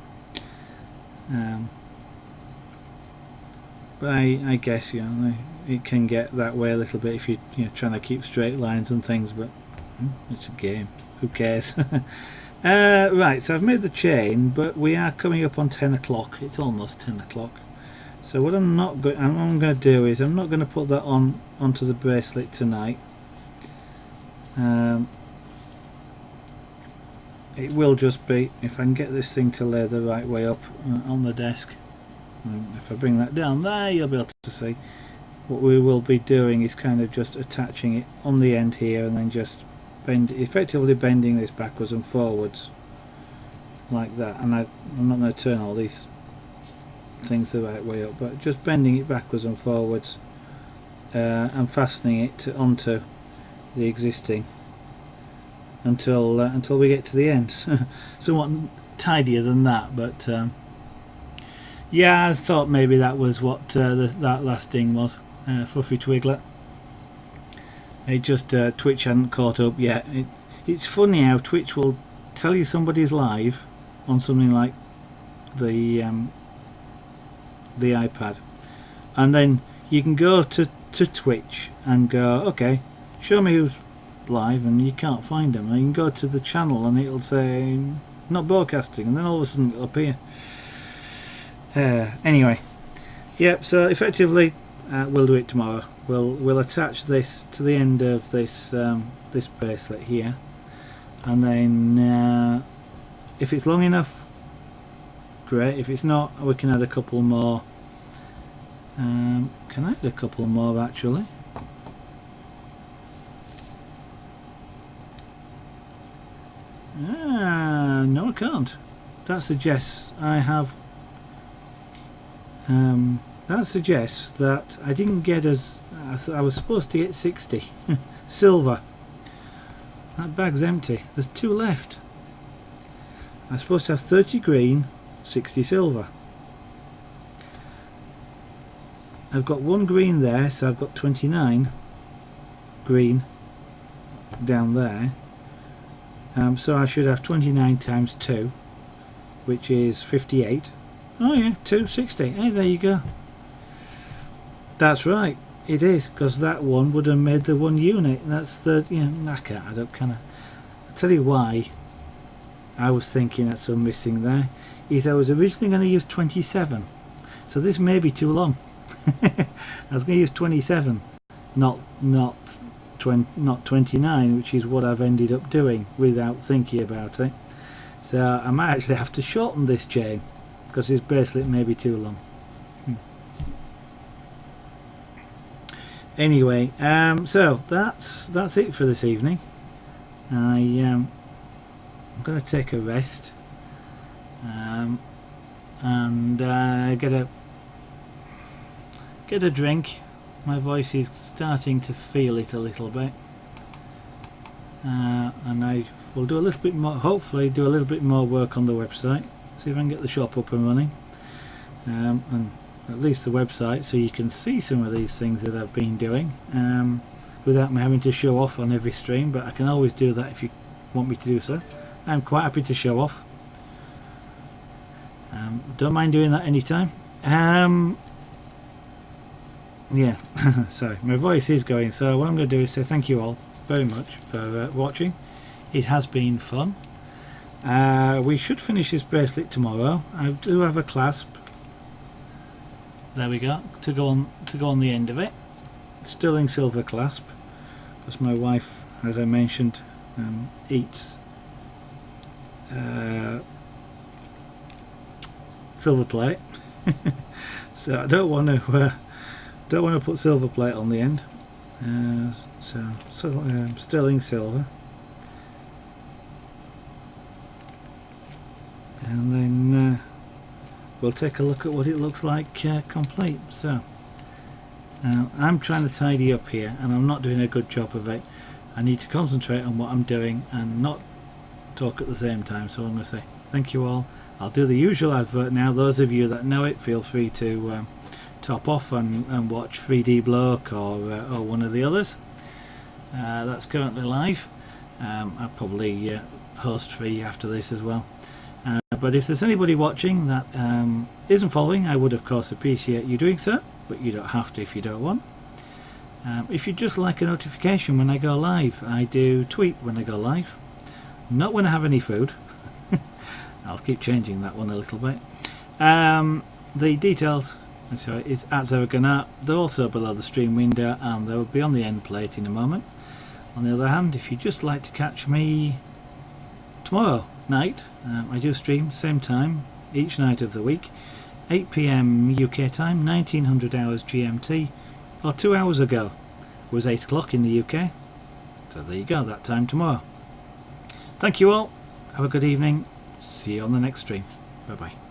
But I guess, you know, it can get that way a little bit if you're trying to keep straight lines and things, but it's a game, who cares. Right, so I've made the chain, but we are coming up on 10 o'clock. It's almost 10 o'clock. So what I'm going to do is I'm not going to put that onto the bracelet tonight. It will just be, if I can get this thing to lay the right way up on the desk. If I bring that down there, you'll be able to see. What we will be doing is kind of just attaching it on the end here, and then just effectively bending this backwards and forwards like that. And I'm not going to turn all these things the right way up, but just bending it backwards and forwards and fastening it onto the existing until we get to the end. Somewhat tidier than that, but yeah, I thought maybe that was what that last ding was. Fluffy Twiglet. It just Twitch hadn't caught up yet. It's funny how Twitch will tell you somebody's live on something like the iPad, and then you can go to Twitch and go, okay, show me who's live, and you can't find them. And you can go to the channel and it'll say not broadcasting, and then all of a sudden it'll appear. Anyway, yep. So effectively, we'll do it tomorrow. We'll attach this to the end of this this bracelet here, and then if it's long enough, great. If it's not, we can add a couple more. Can I add a couple more actually? No, I can't. That suggests I have. That suggests that I didn't get I was supposed to get 60 silver. That bag's empty. There's 2 left. I'm supposed to have 30 green, 60 silver. I've got 1 green there, so I've got 29 green down there. So I should have 29 times 2, which is 58. Oh yeah, 260. Hey, there you go. That's right, it is, because that one would have made the 1 unit. That's the, I can't add up, can I? I'll tell you why I was thinking that's some missing there, is I was originally going to use 27. So this may be too long. I was going to use 27, not 29, which is what I've ended up doing without thinking about it. So I might actually have to shorten this chain, because this bracelet may be too long. Anyway, so that's it for this evening. I'm going to take a rest and get a drink. My voice is starting to feel it a little bit, and I will do a little bit more. Hopefully, do a little bit more work on the website. See if I can get the shop up and running, and at least the website, so you can see some of these things that I've been doing without me having to show off on every stream. But I can always do that if you want me to do so. I'm quite happy to show off. Don't mind doing that anytime. Yeah, sorry, my voice is going. So what I'm going to do is say thank you all very much for watching. It has been fun. We should finish this bracelet tomorrow. I do have a clasp. There we go, to go on the end of it. Sterling silver clasp, because my wife, as I mentioned, eats silver plate. So I don't want to put silver plate on the end. So sterling silver, and then we'll take a look at what it looks like complete. So I'm trying to tidy up here, and I'm not doing a good job of it. I need to concentrate on what I'm doing and not talk at the same time. So I'm going to say thank you all. I'll do the usual advert now. Those of you that know it, feel free to top off and watch 3D Bloke or one of the others. That's currently live. I'll probably host free after this as well. But if there's anybody watching that isn't following, I would of course appreciate you doing so. but you don't have to if you don't want. If you'd just like a notification when I go live, I do tweet when I go live, not when I have any food. I'll keep changing that one a little bit. The details so is at Zeraganat. They're also below the stream window and they will be on the end plate in a moment. On the other hand, if you'd just like to catch me tomorrow night, I do stream same time each night of the week, 8 PM UK time, 1900 hours GMT, or 2 hours ago was 8 o'clock in the UK. So there you go, that time tomorrow. Thank you all, have a good evening, see you on the next stream, bye bye.